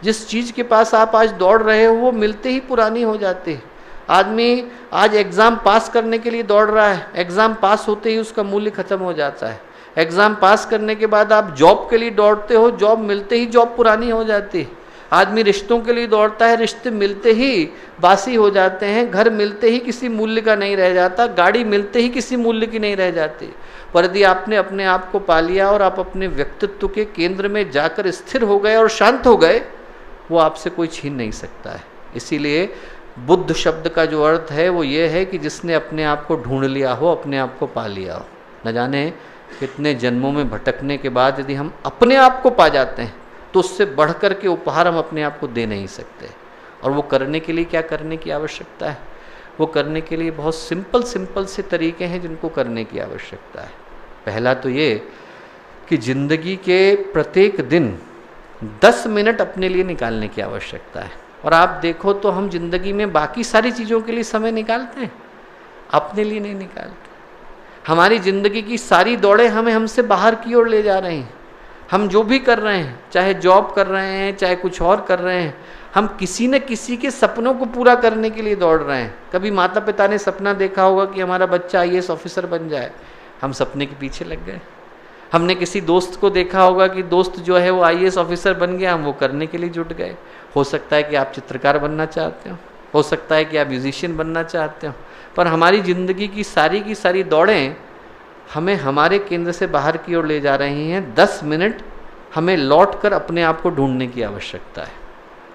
जिस चीज़ के पास आप आज दौड़ रहे हो वो मिलते ही पुरानी हो जाती है। आदमी आज एग्ज़ाम पास करने के लिए दौड़ रहा है, एग्ज़ाम पास होते ही उसका मूल्य खत्म हो जाता है। एग्ज़ाम पास करने के बाद आप जॉब के लिए दौड़ते हो, जॉब मिलते ही जॉब पुरानी हो जाती है। आदमी रिश्तों के लिए दौड़ता है, रिश्ते मिलते ही बासी हो जाते हैं। घर मिलते ही किसी मूल्य का नहीं रह जाता, गाड़ी मिलते ही किसी मूल्य की नहीं रह जाती। पर यदि आपने अपने आप को पा लिया और आप अपने व्यक्तित्व के केंद्र में जाकर स्थिर हो गए और शांत हो गए, वो आपसे कोई छीन नहीं सकता है। इसीलिए बुद्ध शब्द का जो अर्थ है वो ये है कि जिसने अपने आप को ढूंढ लिया हो, अपने आप को पा लिया हो। न जाने कितने जन्मों में भटकने के बाद यदि हम अपने आप को पा जाते हैं तो उससे बढ़ कर के उपहार हम अपने आप को दे नहीं सकते। और वो करने के लिए क्या करने की आवश्यकता है? वो करने के लिए बहुत सिंपल से तरीके हैं जिनको करने की आवश्यकता है। पहला तो ये कि ज़िंदगी के प्रत्येक दिन 10 मिनट अपने लिए निकालने की आवश्यकता है। और आप देखो तो हम जिंदगी में बाकी सारी चीज़ों के लिए समय निकालते हैं, अपने लिए नहीं निकालते। हमारी ज़िंदगी की सारी दौड़ें हमें हमसे बाहर की ओर ले जा रही हैं। हम जो भी कर रहे हैं, चाहे जॉब कर रहे हैं, चाहे कुछ और कर रहे हैं, हम किसी न किसी के सपनों को पूरा करने के लिए दौड़ रहे हैं। कभी माता पिता ने सपना देखा होगा कि हमारा बच्चा IAS ऑफिसर बन जाए, हम सपने के पीछे लग गए। हमने किसी दोस्त को देखा होगा कि दोस्त जो है वो IAS ऑफिसर बन गया, हम वो करने के लिए जुट गए। हो सकता है कि आप चित्रकार बनना चाहते हो सकता है कि आप म्यूजिशियन बनना चाहते हो, पर हमारी ज़िंदगी की सारी दौड़ें हमें हमारे केंद्र से बाहर की ओर ले जा रही हैं। 10 मिनट हमें लौट कर अपने आप को ढूंढने की आवश्यकता है।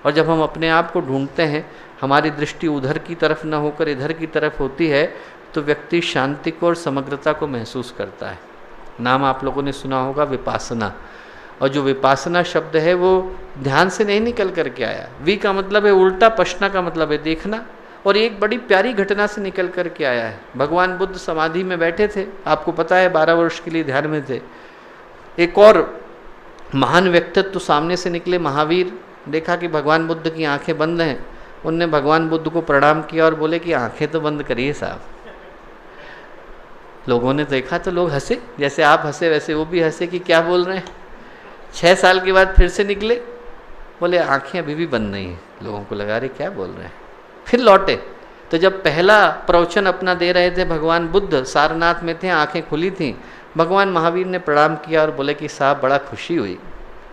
और जब हम अपने आप को ढूंढते हैं, हमारी दृष्टि उधर की तरफ न होकर इधर की तरफ होती है, तो व्यक्ति शांति को और समग्रता को महसूस करता है। नाम आप लोगों ने सुना होगा विपासना। और जो विपासना शब्द है वो ध्यान से नहीं निकल करके आया। वी का मतलब है उल्टा, पश्ना का मतलब है देखना, और एक बड़ी प्यारी घटना से निकल करके आया है। भगवान बुद्ध समाधि में बैठे थे, आपको पता है 12 वर्ष के लिए ध्यान में थे। एक और महान व्यक्तित्व सामने से निकले, महावीर। देखा कि भगवान बुद्ध की आंखें बंद हैं। उनने भगवान बुद्ध को प्रणाम किया और बोले कि आंखें तो बंद करिए साहब। लोगों ने देखा तो लोग हंसे, जैसे आप हंसे वैसे वो भी हंसे कि क्या बोल रहे हैं। 6 साल के बाद फिर से निकले, बोले आंखें अभी भी बंद नहीं हैं। लोगों को लगा रहे क्या बोल रहे हैं। फिर लौटे तो जब पहला प्रवचन अपना दे रहे थे भगवान बुद्ध, सारनाथ में थे, आंखें खुली थीं। भगवान महावीर ने प्रणाम किया और बोले कि साहब बड़ा खुशी हुई,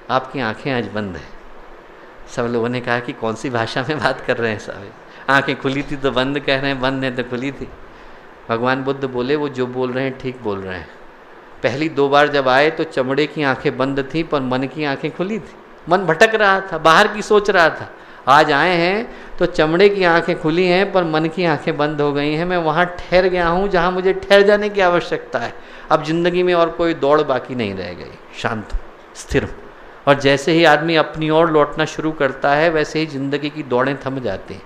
आपकी आंखें आज बंद हैं। सब लोगों ने कहा कि कौन सी भाषा में बात कर रहे हैं साहब, आंखें खुली थी तो बंद कह रहे हैं, बंद है तो खुली थी। भगवान बुद्ध बोले वो जो बोल रहे हैं ठीक बोल रहे हैं। पहली 2 बार जब आए तो चमड़े की आंखें बंद थीं पर मन की आंखें खुली थी। मन भटक रहा था, बाहर की सोच रहा था। आज आए हैं तो चमड़े की आंखें खुली हैं पर मन की आंखें बंद हो गई हैं। मैं वहाँ ठहर गया हूँ जहाँ मुझे ठहर जाने की आवश्यकता है। अब ज़िंदगी में और कोई दौड़ बाकी नहीं रह गई। शांत, स्थिर। और जैसे ही आदमी अपनी ओर लौटना शुरू करता है वैसे ही ज़िंदगी की दौड़ें थम जाती हैं।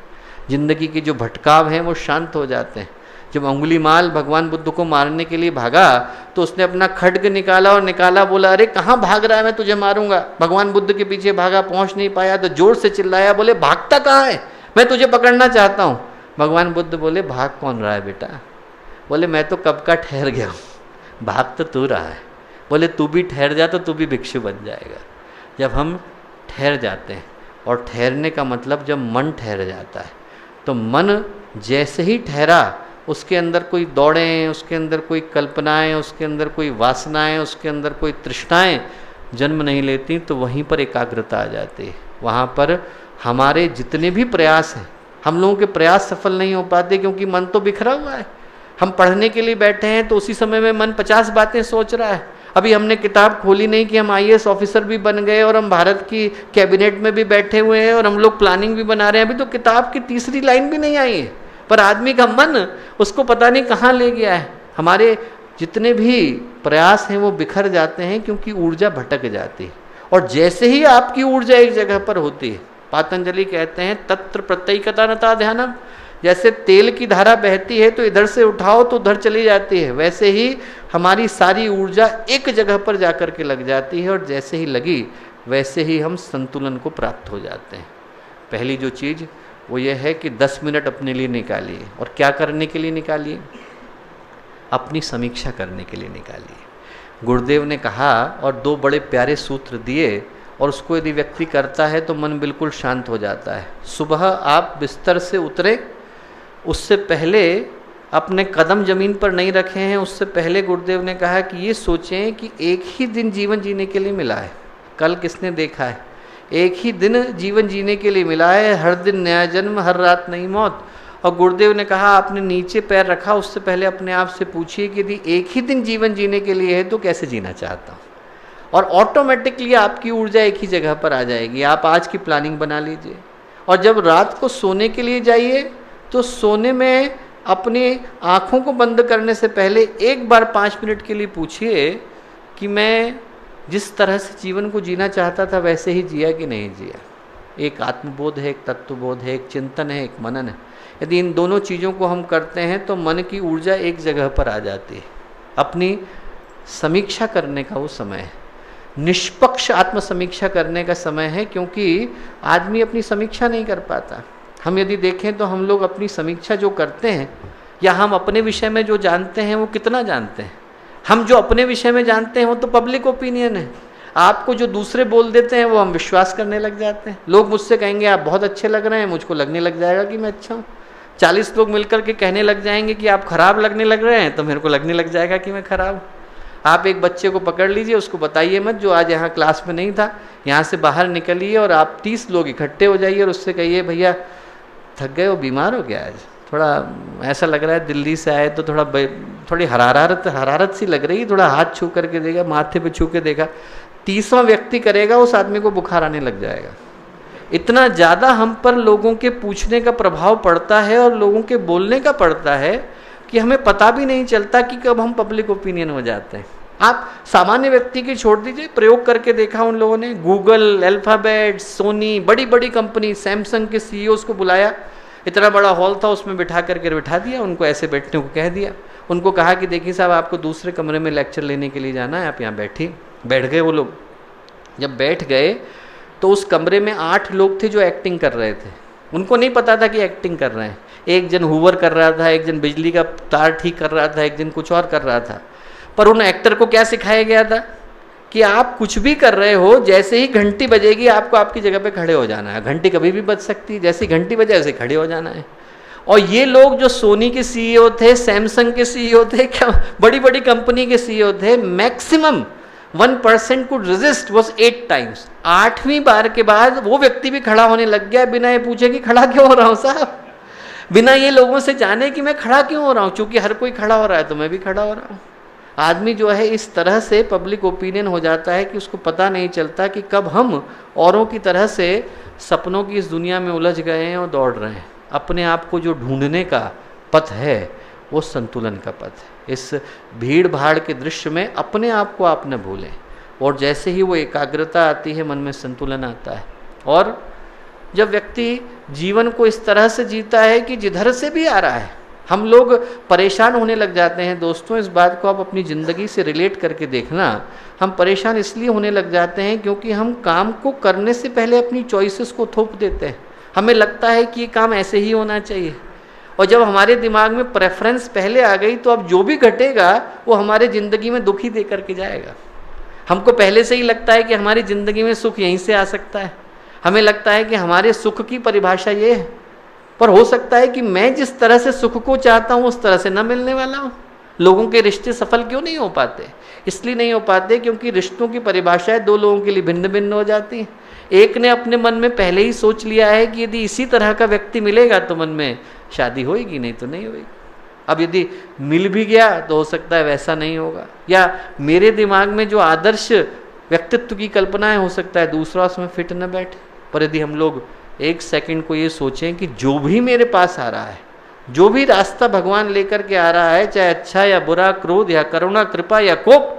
ज़िंदगी के जो भटकाव हैं वो शांत हो जाते हैं। जब अंगुलीमाल भगवान बुद्ध को मारने के लिए भागा तो उसने अपना खड्ग निकाला और निकाला, बोला अरे कहाँ भाग रहा है, मैं तुझे मारूंगा। भगवान बुद्ध के पीछे भागा, पहुंच नहीं पाया तो जोर से चिल्लाया, बोले भागता कहाँ है, मैं तुझे पकड़ना चाहता हूँ। भगवान बुद्ध बोले भाग कौन रहा है बेटा। बोले मैं तो कब का ठहर गया हूँ, भाग तो तू रहा है। बोले तू भी ठहर जा तो तू भी भिक्षु बन जाएगा। जब हम ठहर जाते हैं, और ठहरने का मतलब जब मन ठहर जाता है, तो मन जैसे ही ठहरा, उसके अंदर कोई दौड़ें, उसके अंदर कोई कल्पनाएं, उसके अंदर कोई वासनाएं, उसके अंदर कोई तृष्णाएं जन्म नहीं लेती, तो वहीं पर एकाग्रता आ जाती है। वहाँ पर हमारे जितने भी प्रयास हैं, हम लोगों के प्रयास सफल नहीं हो पाते, क्योंकि मन तो बिखरा हुआ है। हम पढ़ने के लिए बैठे हैं तो उसी समय में मन 50 बातें सोच रहा है। अभी हमने किताब खोली नहीं कि हम IAS ऑफिसर भी बन गए और हम भारत की कैबिनेट में भी बैठे हुए हैं और हम लोग प्लानिंग भी बना रहे हैं। अभी तो किताब की तीसरी लाइन भी नहीं आई है, पर आदमी का मन उसको पता नहीं कहाँ ले गया है। हमारे जितने भी प्रयास हैं वो बिखर जाते हैं, क्योंकि ऊर्जा भटक जाती है। और जैसे ही आपकी ऊर्जा एक जगह पर होती है, पतंजलि कहते हैं तत्र प्रत्येकता नता ध्यानम, जैसे तेल की धारा बहती है तो इधर से उठाओ तो उधर चली जाती है, वैसे ही हमारी सारी ऊर्जा एक जगह पर जाकर के लग जाती है, और जैसे ही लगी वैसे ही हम संतुलन को प्राप्त हो जाते हैं। पहली जो चीज़ वो ये है कि 10 मिनट अपने लिए निकालिए। और क्या करने के लिए निकालिए? अपनी समीक्षा करने के लिए निकालिए। गुरुदेव ने कहा और 2 बड़े प्यारे सूत्र दिए, और उसको यदि व्यक्ति करता है तो मन बिल्कुल शांत हो जाता है। सुबह आप बिस्तर से उतरे, उससे पहले अपने कदम जमीन पर नहीं रखे हैं, उससे पहले गुरुदेव ने कहा कि ये सोचें कि एक ही दिन जीवन जीने के लिए मिला है। कल किसने देखा है? एक ही दिन जीवन जीने के लिए मिला है, हर दिन नया जन्म, हर रात नई मौत। और गुरुदेव ने कहा आपने नीचे पैर रखा, उससे पहले अपने आप से पूछिए कि यदि एक ही दिन जीवन जीने के लिए है तो कैसे जीना चाहता हूँ, और ऑटोमेटिकली आपकी ऊर्जा एक ही जगह पर आ जाएगी। आप आज की प्लानिंग बना लीजिए, और जब रात को सोने के लिए जाइए तो सोने में अपनी आँखों को बंद करने से पहले एक बार 5 मिनट के लिए पूछिए कि मैं जिस तरह से जीवन को जीना चाहता था वैसे ही जिया कि नहीं जिया। एक आत्मबोध है, एक तत्वबोध है, एक चिंतन है, एक मनन है। यदि इन दोनों चीज़ों को हम करते हैं तो मन की ऊर्जा एक जगह पर आ जाती है। अपनी समीक्षा करने का वो समय है, निष्पक्ष आत्म समीक्षा करने का समय है, क्योंकि आदमी अपनी समीक्षा नहीं कर पाता। हम यदि देखें तो हम लोग अपनी समीक्षा जो करते हैं, या हम अपने विषय में जो जानते हैं वो कितना जानते हैं? हम जो अपने विषय में जानते हैं वो तो पब्लिक ओपिनियन है। आपको जो दूसरे बोल देते हैं वो हम विश्वास करने लग जाते हैं। लोग मुझसे कहेंगे आप बहुत अच्छे लग रहे हैं, मुझको लगने लग जाएगा कि मैं अच्छा हूँ। 40 लोग मिलकर के कहने लग जाएंगे कि आप खराब लगने लग रहे हैं, तो मेरे को लगने लग जाएगा कि मैं खराब हूँ। आप एक बच्चे को पकड़ लीजिए, उसको बताइए मत जो आज यहाँ क्लास में नहीं था, यहाँ से बाहर निकलिए और आप 30 लोग इकट्ठे हो जाइए और उससे कहिए भैया थक गए हो, बीमार हो गया, आज थोड़ा ऐसा लग रहा है, दिल्ली से आए तो थोड़ी हरारत सी लग रही है, थोड़ा हाथ छू करके देगा, माथे पे छू के देखा, 30वां व्यक्ति करेगा उस आदमी को बुखार आने लग जाएगा। इतना ज़्यादा हम पर लोगों के पूछने का प्रभाव पड़ता है और लोगों के बोलने का पड़ता है कि हमें पता भी नहीं चलता कि कब हम पब्लिक ओपिनियन हो जाते हैं। आप सामान्य व्यक्ति की छोड़ दीजिए, प्रयोग करके देखा उन लोगों ने, गूगल, अल्फाबेट, सोनी, बड़ी बड़ी कंपनी, सैमसंग के CEOs को बुलाया, इतना बड़ा हॉल था, उसमें बिठा करके बिठा दिया, उनको ऐसे बैठने को कह दिया, उनको कहा कि देखिए साहब आपको दूसरे कमरे में लेक्चर लेने के लिए जाना है, आप यहाँ बैठिए। बैठ गए वो लोग। जब बैठ गए तो उस कमरे में 8 लोग थे जो एक्टिंग कर रहे थे। उनको नहीं पता था कि एक्टिंग कर रहे हैं। एक जन हूवर कर रहा था, एक जन बिजली का तार ठीक कर रहा था, एक जन कुछ और कर रहा था। पर उन एक्टर को क्या सिखाया गया था कि आप कुछ भी कर रहे हो, जैसे ही घंटी बजेगी आपको आपकी जगह पे खड़े हो जाना है। घंटी कभी भी बज सकती है, जैसे घंटी बजे ऐसे खड़े हो जाना है। और ये लोग जो सोनी के CEO थे, सैमसंग के CEO थे, क्या बड़ी बड़ी कंपनी के CEO थे, maximum 1% could resist was 8 times। 8वीं बार के बाद वो व्यक्ति भी खड़ा होने लग गया, बिना ये पूछे कि खड़ा क्यों हो रहा हूँ साहब, बिना ये लोगों से जाने कि मैं खड़ा क्यों हो रहा हूँ, क्योंकि हर कोई खड़ा हो रहा है तो मैं भी खड़ा हो रहा हूँ। आदमी जो है इस तरह से पब्लिक ओपिनियन हो जाता है कि उसको पता नहीं चलता कि कब हम औरों की तरह से सपनों की इस दुनिया में उलझ गए हैं और दौड़ रहे हैं। अपने आप को जो ढूंढने का पथ है वो संतुलन का पथ है। इस भीड़ भाड़ के दृश्य में अपने आप को आप न भूलें, और जैसे ही वो एकाग्रता आती है मन में संतुलन आता है। और जब व्यक्ति जीवन को इस तरह से जीता है कि जिधर से भी आ रहा है, हम लोग परेशान होने लग जाते हैं। दोस्तों, इस बात को आप अपनी ज़िंदगी से रिलेट करके देखना। हम परेशान इसलिए होने लग जाते हैं क्योंकि हम काम को करने से पहले अपनी चॉइसेस को थोप देते हैं। हमें लगता है कि ये काम ऐसे ही होना चाहिए, और जब हमारे दिमाग में प्रेफरेंस पहले आ गई तो अब जो भी घटेगा वो हमारे ज़िंदगी में दुख ही दे करके जाएगा। हमको पहले से ही लगता है कि हमारी ज़िंदगी में सुख यहीं से आ सकता है। हमें लगता है कि हमारे सुख की परिभाषा ये है, पर हो सकता है कि मैं जिस तरह से सुख को चाहता हूँ उस तरह से न मिलने वाला हूँ। लोगों के रिश्ते सफल क्यों नहीं हो पाते? इसलिए नहीं हो पाते क्योंकि रिश्तों की परिभाषाएं दो लोगों के लिए भिन्न भिन्न हो जाती हैं। एक ने अपने मन में पहले ही सोच लिया है कि यदि इसी तरह का व्यक्ति मिलेगा तो मन में शादी होएगी, नहीं तो नहीं होएगी। अब यदि मिल भी गया तो हो सकता है वैसा नहीं होगा, या मेरे दिमाग में जो आदर्श व्यक्तित्व की कल्पना है हो सकता है दूसरा उसमें फिट न बैठे। पर यदि हम लोग एक सेकंड को ये सोचें कि जो भी मेरे पास आ रहा है, जो भी रास्ता भगवान लेकर के आ रहा है, चाहे अच्छा या बुरा, क्रोध या करुणा, कृपा या कोप,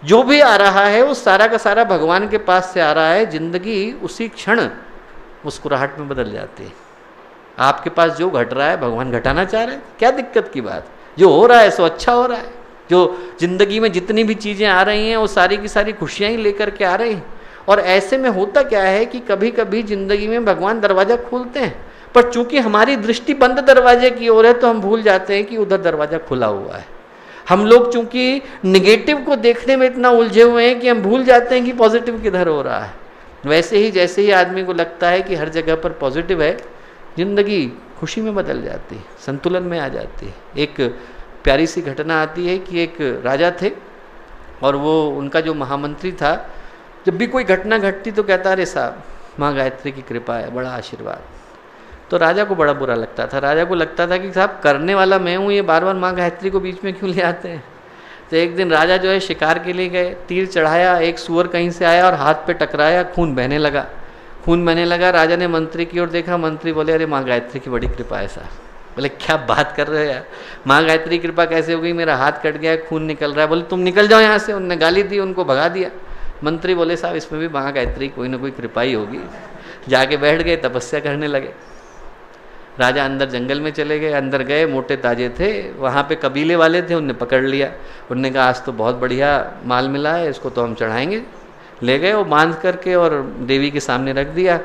जो भी आ रहा है वो सारा का सारा भगवान के पास से आ रहा है। जिंदगी उसी क्षण मुस्कुराहट में बदल जाती है। आपके पास जो घट रहा है भगवान घटाना चाह रहे हैं, क्या दिक्कत की बात? जो हो रहा है सो अच्छा हो रहा है। जो जिंदगी में जितनी भी चीज़ें आ रही हैं वो सारी की सारी खुशियाँ ही लेकर के आ रही हैं। और ऐसे में होता क्या है कि कभी कभी जिंदगी में भगवान दरवाज़ा खोलते हैं, पर चूंकि हमारी दृष्टि बंद दरवाजे की ओर है तो हम भूल जाते हैं कि उधर दरवाज़ा खुला हुआ है। हम लोग चूंकि निगेटिव को देखने में इतना उलझे हुए हैं कि हम भूल जाते हैं कि पॉजिटिव किधर हो रहा है। वैसे ही जैसे ही आदमी को लगता है कि हर जगह पर पॉजिटिव है, जिंदगी खुशी में बदल जाती है, संतुलन में आ जाती है। एक प्यारी सी घटना आती है कि एक राजा थे और वो उनका जो महामंत्री था, जब भी कोई घटना घटती तो कहता अरे साहब माँ गायत्री की कृपा है, बड़ा आशीर्वाद। तो राजा को बड़ा बुरा लगता था। राजा को लगता था कि साहब करने वाला मैं हूँ, ये बार बार माँ गायत्री को बीच में क्यों ले आते हैं। तो एक दिन राजा जो है शिकार के लिए गए, तीर चढ़ाया, एक सूअर कहीं से आया और हाथ पे टकराया, खून बहने लगा। खून बहने लगा, राजा ने मंत्री की ओर देखा, मंत्री बोले अरे माँ गायत्री की बड़ी कृपा है साहब। बोले क्या बात कर रहे हो यार, माँ गायत्री की कृपा कैसे हो गई, मेरा हाथ कट गया है, खून निकल रहा है। बोले तुम निकल जाओ यहाँ से। उनने गाली दी, उनको भगा दिया। मंत्री बोले साहब इसमें भी माँ गायत्री कोई ना कोई कृपा ही होगी। जाके बैठ गए, तपस्या करने लगे। राजा अंदर जंगल में चले गए, अंदर गए, मोटे ताजे थे, वहाँ पे कबीले वाले थे, उनने पकड़ लिया। उनने कहा आज तो बहुत बढ़िया माल मिला है, इसको तो हम चढ़ाएंगे। ले गए और बांध करके और देवी के सामने रख दिया।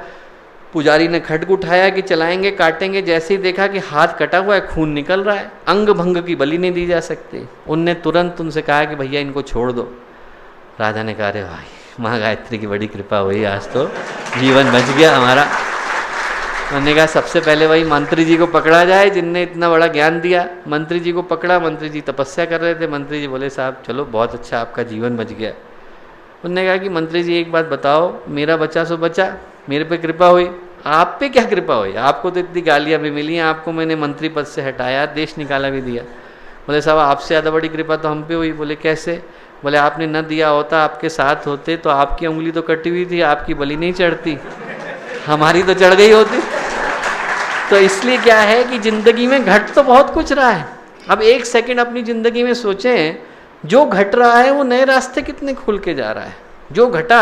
पुजारी ने खड्ग उठाया कि चलाएंगे, काटेंगे। जैसे ही देखा कि हाथ कटा हुआ है, खून निकल रहा है, अंग भंग की बलि नहीं दी जा सकती। उनने तुरंत उनसे कहा कि भैया इनको छोड़ दो। राजा ने कहा अरे भाई माँ गायत्री की बड़ी कृपा हुई, आज तो जीवन बच गया हमारा। उन्होंने कहा सबसे पहले वही मंत्री जी को पकड़ा जाए जिनने इतना बड़ा ज्ञान दिया। मंत्री जी को पकड़ा, मंत्री जी तपस्या कर रहे थे। मंत्री जी बोले साहब चलो बहुत अच्छा, आपका जीवन बच गया। उन्होंने कहा कि मंत्री जी एक बात बताओ, मेरा बचा सो बचा, मेरे पे कृपा हुई, आप पे क्या कृपा हुई? आपको तो इतनी गालियाँ भी मिली हैं, आपको मैंने मंत्री पद से हटाया, देश निकाला भी दिया। बोले साहब आपसे ज़्यादा बड़ी कृपा तो हम पे हुई। बोले कैसे? बोले आपने न दिया होता, आपके साथ होते तो आपकी उंगली तो कटी हुई थी, आपकी बलि नहीं चढ़ती, हमारी तो चढ़ गई होती। तो इसलिए क्या है कि जिंदगी में घट तो बहुत कुछ रहा है। अब एक सेकंड अपनी जिंदगी में सोचें, जो घट रहा है वो नए रास्ते कितने खुल के जा रहा है। जो घटा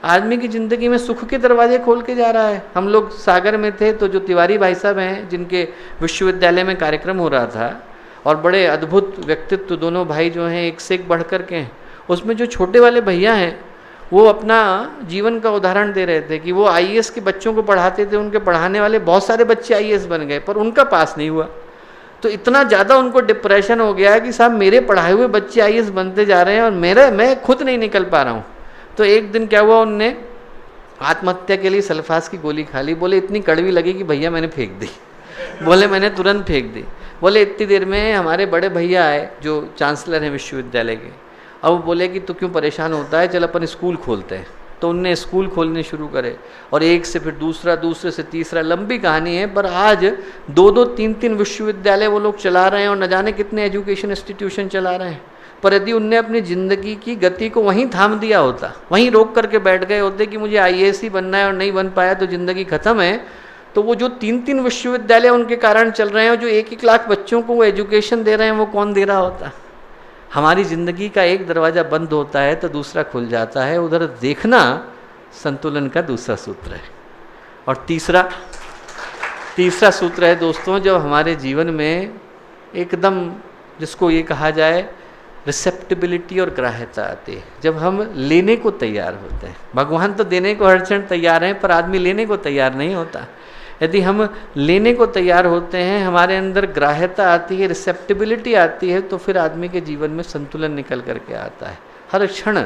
आदमी की ज़िंदगी में सुख के दरवाजे खोल के जा रहा है। हम लोग सागर में थे तो जो तिवारी भाई साहब हैं, जिनके विश्वविद्यालय में कार्यक्रम हो रहा था और बड़े अद्भुत व्यक्तित्व दोनों भाई जो हैं एक से एक बढ़ कर के हैं, उसमें जो छोटे वाले भैया हैं वो अपना जीवन का उदाहरण दे रहे थे कि वो आईएएस के बच्चों को पढ़ाते थे, उनके पढ़ाने वाले बहुत सारे बच्चे आईएएस बन गए पर उनका पास नहीं हुआ। तो इतना ज़्यादा उनको डिप्रेशन हो गया कि साहब मेरे पढ़ाए हुए बच्चे आईएएस बनते जा रहे हैं और मैं खुद नहीं निकल पा रहा हूँ। तो एक दिन क्या हुआ, उनने आत्महत्या के लिए सल्फास की गोली खा ली। बोले इतनी कड़वी लगी कि भैया मैंने फेंक दी। बोले मैंने तुरंत फेंक दी। बोले इतनी देर में हमारे बड़े भैया आए जो चांसलर हैं विश्वविद्यालय के। अब वो बोले कि तू क्यों परेशान होता है, चल अपन स्कूल खोलते हैं। तो उनने स्कूल खोलने शुरू करे और एक से फिर दूसरा, दूसरे से तीसरा, लंबी कहानी है। पर आज 2-2, 3-3 विश्वविद्यालय वो लोग चला रहे हैं और न जाने कितने एजुकेशन इंस्टीट्यूशन चला रहे हैं। पर यदि उनने अपनी ज़िंदगी की गति को वहीं थाम दिया होता, वहीं रोक करके बैठ गए होते कि मुझे आईएएस ही बनना है और नहीं बन पाया तो ज़िंदगी ख़त्म है, तो वो जो 3-3 विश्वविद्यालय उनके कारण चल रहे हैं और जो 1-1 लाख बच्चों को वो एजुकेशन दे रहे हैं, वो कौन दे रहा होता। हमारी ज़िंदगी का एक दरवाज़ा बंद होता है तो दूसरा खुल जाता है। उधर देखना संतुलन का दूसरा सूत्र है। और तीसरा सूत्र है दोस्तों, जब हमारे जीवन में एकदम जिसको ये कहा जाए रिसेप्टिबिलिटी और ग्राह्यता आती है, जब हम लेने को तैयार होते हैं। भगवान तो देने को हर क्षण तैयार हैं पर आदमी लेने को तैयार नहीं होता। यदि हम लेने को तैयार होते हैं, हमारे अंदर ग्राह्यता आती है, रिसेप्टिबिलिटी आती है, तो फिर आदमी के जीवन में संतुलन निकल करके आता है। हर क्षण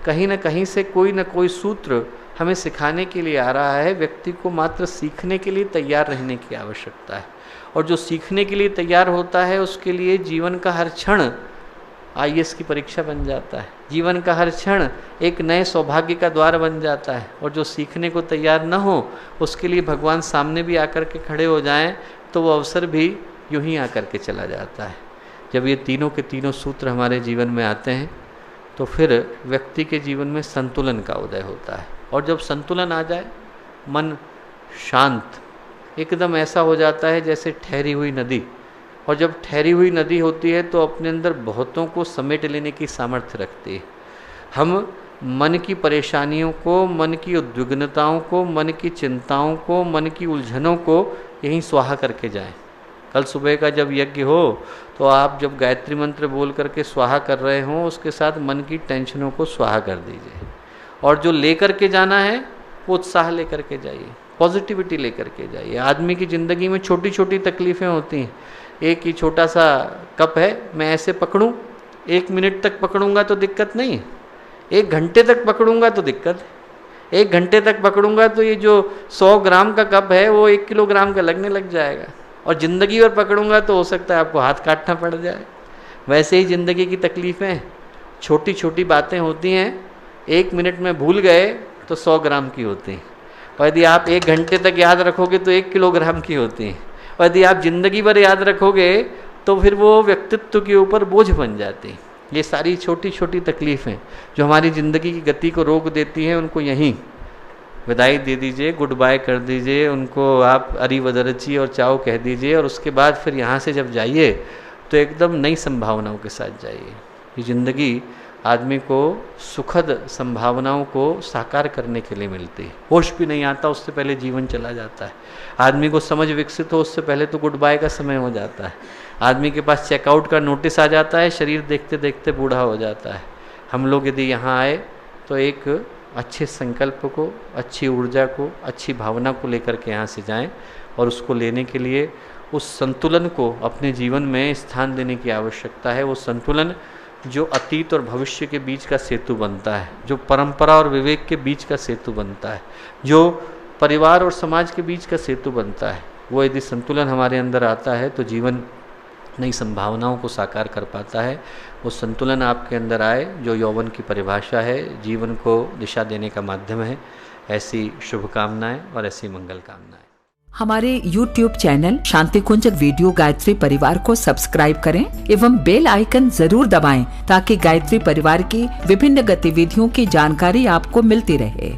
कहीं ना कहीं से कोई ना कोई सूत्र हमें सिखाने के लिए आ रहा है। व्यक्ति को मात्र सीखने के लिए तैयार रहने की आवश्यकता है, और जो सीखने के लिए तैयार होता है उसके लिए जीवन का हर क्षण IAS की परीक्षा बन जाता है, जीवन का हर क्षण एक नए सौभाग्य का द्वार बन जाता है। और जो सीखने को तैयार न हो उसके लिए भगवान सामने भी आकर के खड़े हो जाएं तो वो अवसर भी यूं ही आकर के चला जाता है। जब ये तीनों के तीनों सूत्र हमारे जीवन में आते हैं तो फिर व्यक्ति के जीवन में संतुलन का उदय होता है। और जब संतुलन आ जाए, मन शांत एकदम ऐसा हो जाता है जैसे ठहरी हुई नदी। और जब ठहरी हुई नदी होती है तो अपने अंदर बहुतों को समेट लेने की सामर्थ्य रखती है। हम मन की परेशानियों को, मन की उद्विग्नताओं को, मन की चिंताओं को, मन की उलझनों को यहीं स्वाहा करके जाएं। कल सुबह का जब यज्ञ हो तो आप जब गायत्री मंत्र बोल करके स्वाहा कर रहे हों, उसके साथ मन की टेंशनों को स्वाहा कर दीजिए। और जो लेकर के जाना है वो उत्साह लेकर के जाइए, पॉजिटिविटी लेकर के जाइए। आदमी की ज़िंदगी में छोटी छोटी तकलीफ़ें होती हैं। एक ही छोटा सा कप है, मैं ऐसे पकड़ूं, 1 मिनट तक पकड़ूंगा तो दिक्कत नहीं है, 1 घंटे तक पकड़ूंगा तो दिक्कत है। 1 घंटे तक पकड़ूंगा तो ये जो 100 ग्राम का कप है वो 1 किलोग्राम का लगने लग जाएगा। और ज़िंदगी भर पकड़ूंगा तो हो सकता है आपको हाथ काटना पड़ जाए। वैसे ही ज़िंदगी की तकलीफ़ें छोटी छोटी बातें होती हैं, 1 मिनट में भूल गए तो 100 ग्राम की होती हैं, और यदि आप 1 घंटे तक याद रखोगे तो 1 किलोग्राम की होती हैं। और यदि आप ज़िंदगी भर याद रखोगे तो फिर वो व्यक्तित्व के ऊपर बोझ बन जाती हैं। ये सारी छोटी छोटी तकलीफ़ें जो हमारी ज़िंदगी की गति को रोक देती हैं, उनको यहीं विदाई दे दीजिए, गुड बाय कर दीजिए, उनको आप अरिवदरची और चाओ कह दीजिए। और उसके बाद फिर यहाँ से जब जाइए तो एकदम नई संभावनाओं के साथ जाइए। ये ज़िंदगी आदमी को सुखद संभावनाओं को साकार करने के लिए मिलती है। होश भी नहीं आता उससे पहले जीवन चला जाता है। आदमी को समझ विकसित हो उससे पहले तो गुड बाय का समय हो जाता है। आदमी के पास चेकआउट का नोटिस आ जाता है, शरीर देखते देखते बूढ़ा हो जाता है। हम लोग यदि यहाँ आए तो एक अच्छे संकल्प को, अच्छी ऊर्जा को, अच्छी भावना को लेकर के यहाँ से जाएं, और उसको लेने के लिए उस संतुलन को अपने जीवन में स्थान देने की आवश्यकता है। वो संतुलन जो अतीत और भविष्य के बीच का सेतु बनता है, जो परंपरा और विवेक के बीच का सेतु बनता है, जो परिवार और समाज के बीच का सेतु बनता है, वो यदि संतुलन हमारे अंदर आता है तो जीवन नई संभावनाओं को साकार कर पाता है। वो संतुलन आपके अंदर आए जो यौवन की परिभाषा है, जीवन को दिशा देने का माध्यम है। ऐसी शुभकामनाएं और ऐसी मंगल कामनाएं।
हमारे YouTube चैनल शांति कुंज वीडियो गायत्री परिवार को सब्सक्राइब करें एवं बेल आइकन जरूर दबाएं ताकि गायत्री परिवार की विभिन्न गतिविधियों की जानकारी आपको मिलती रहे।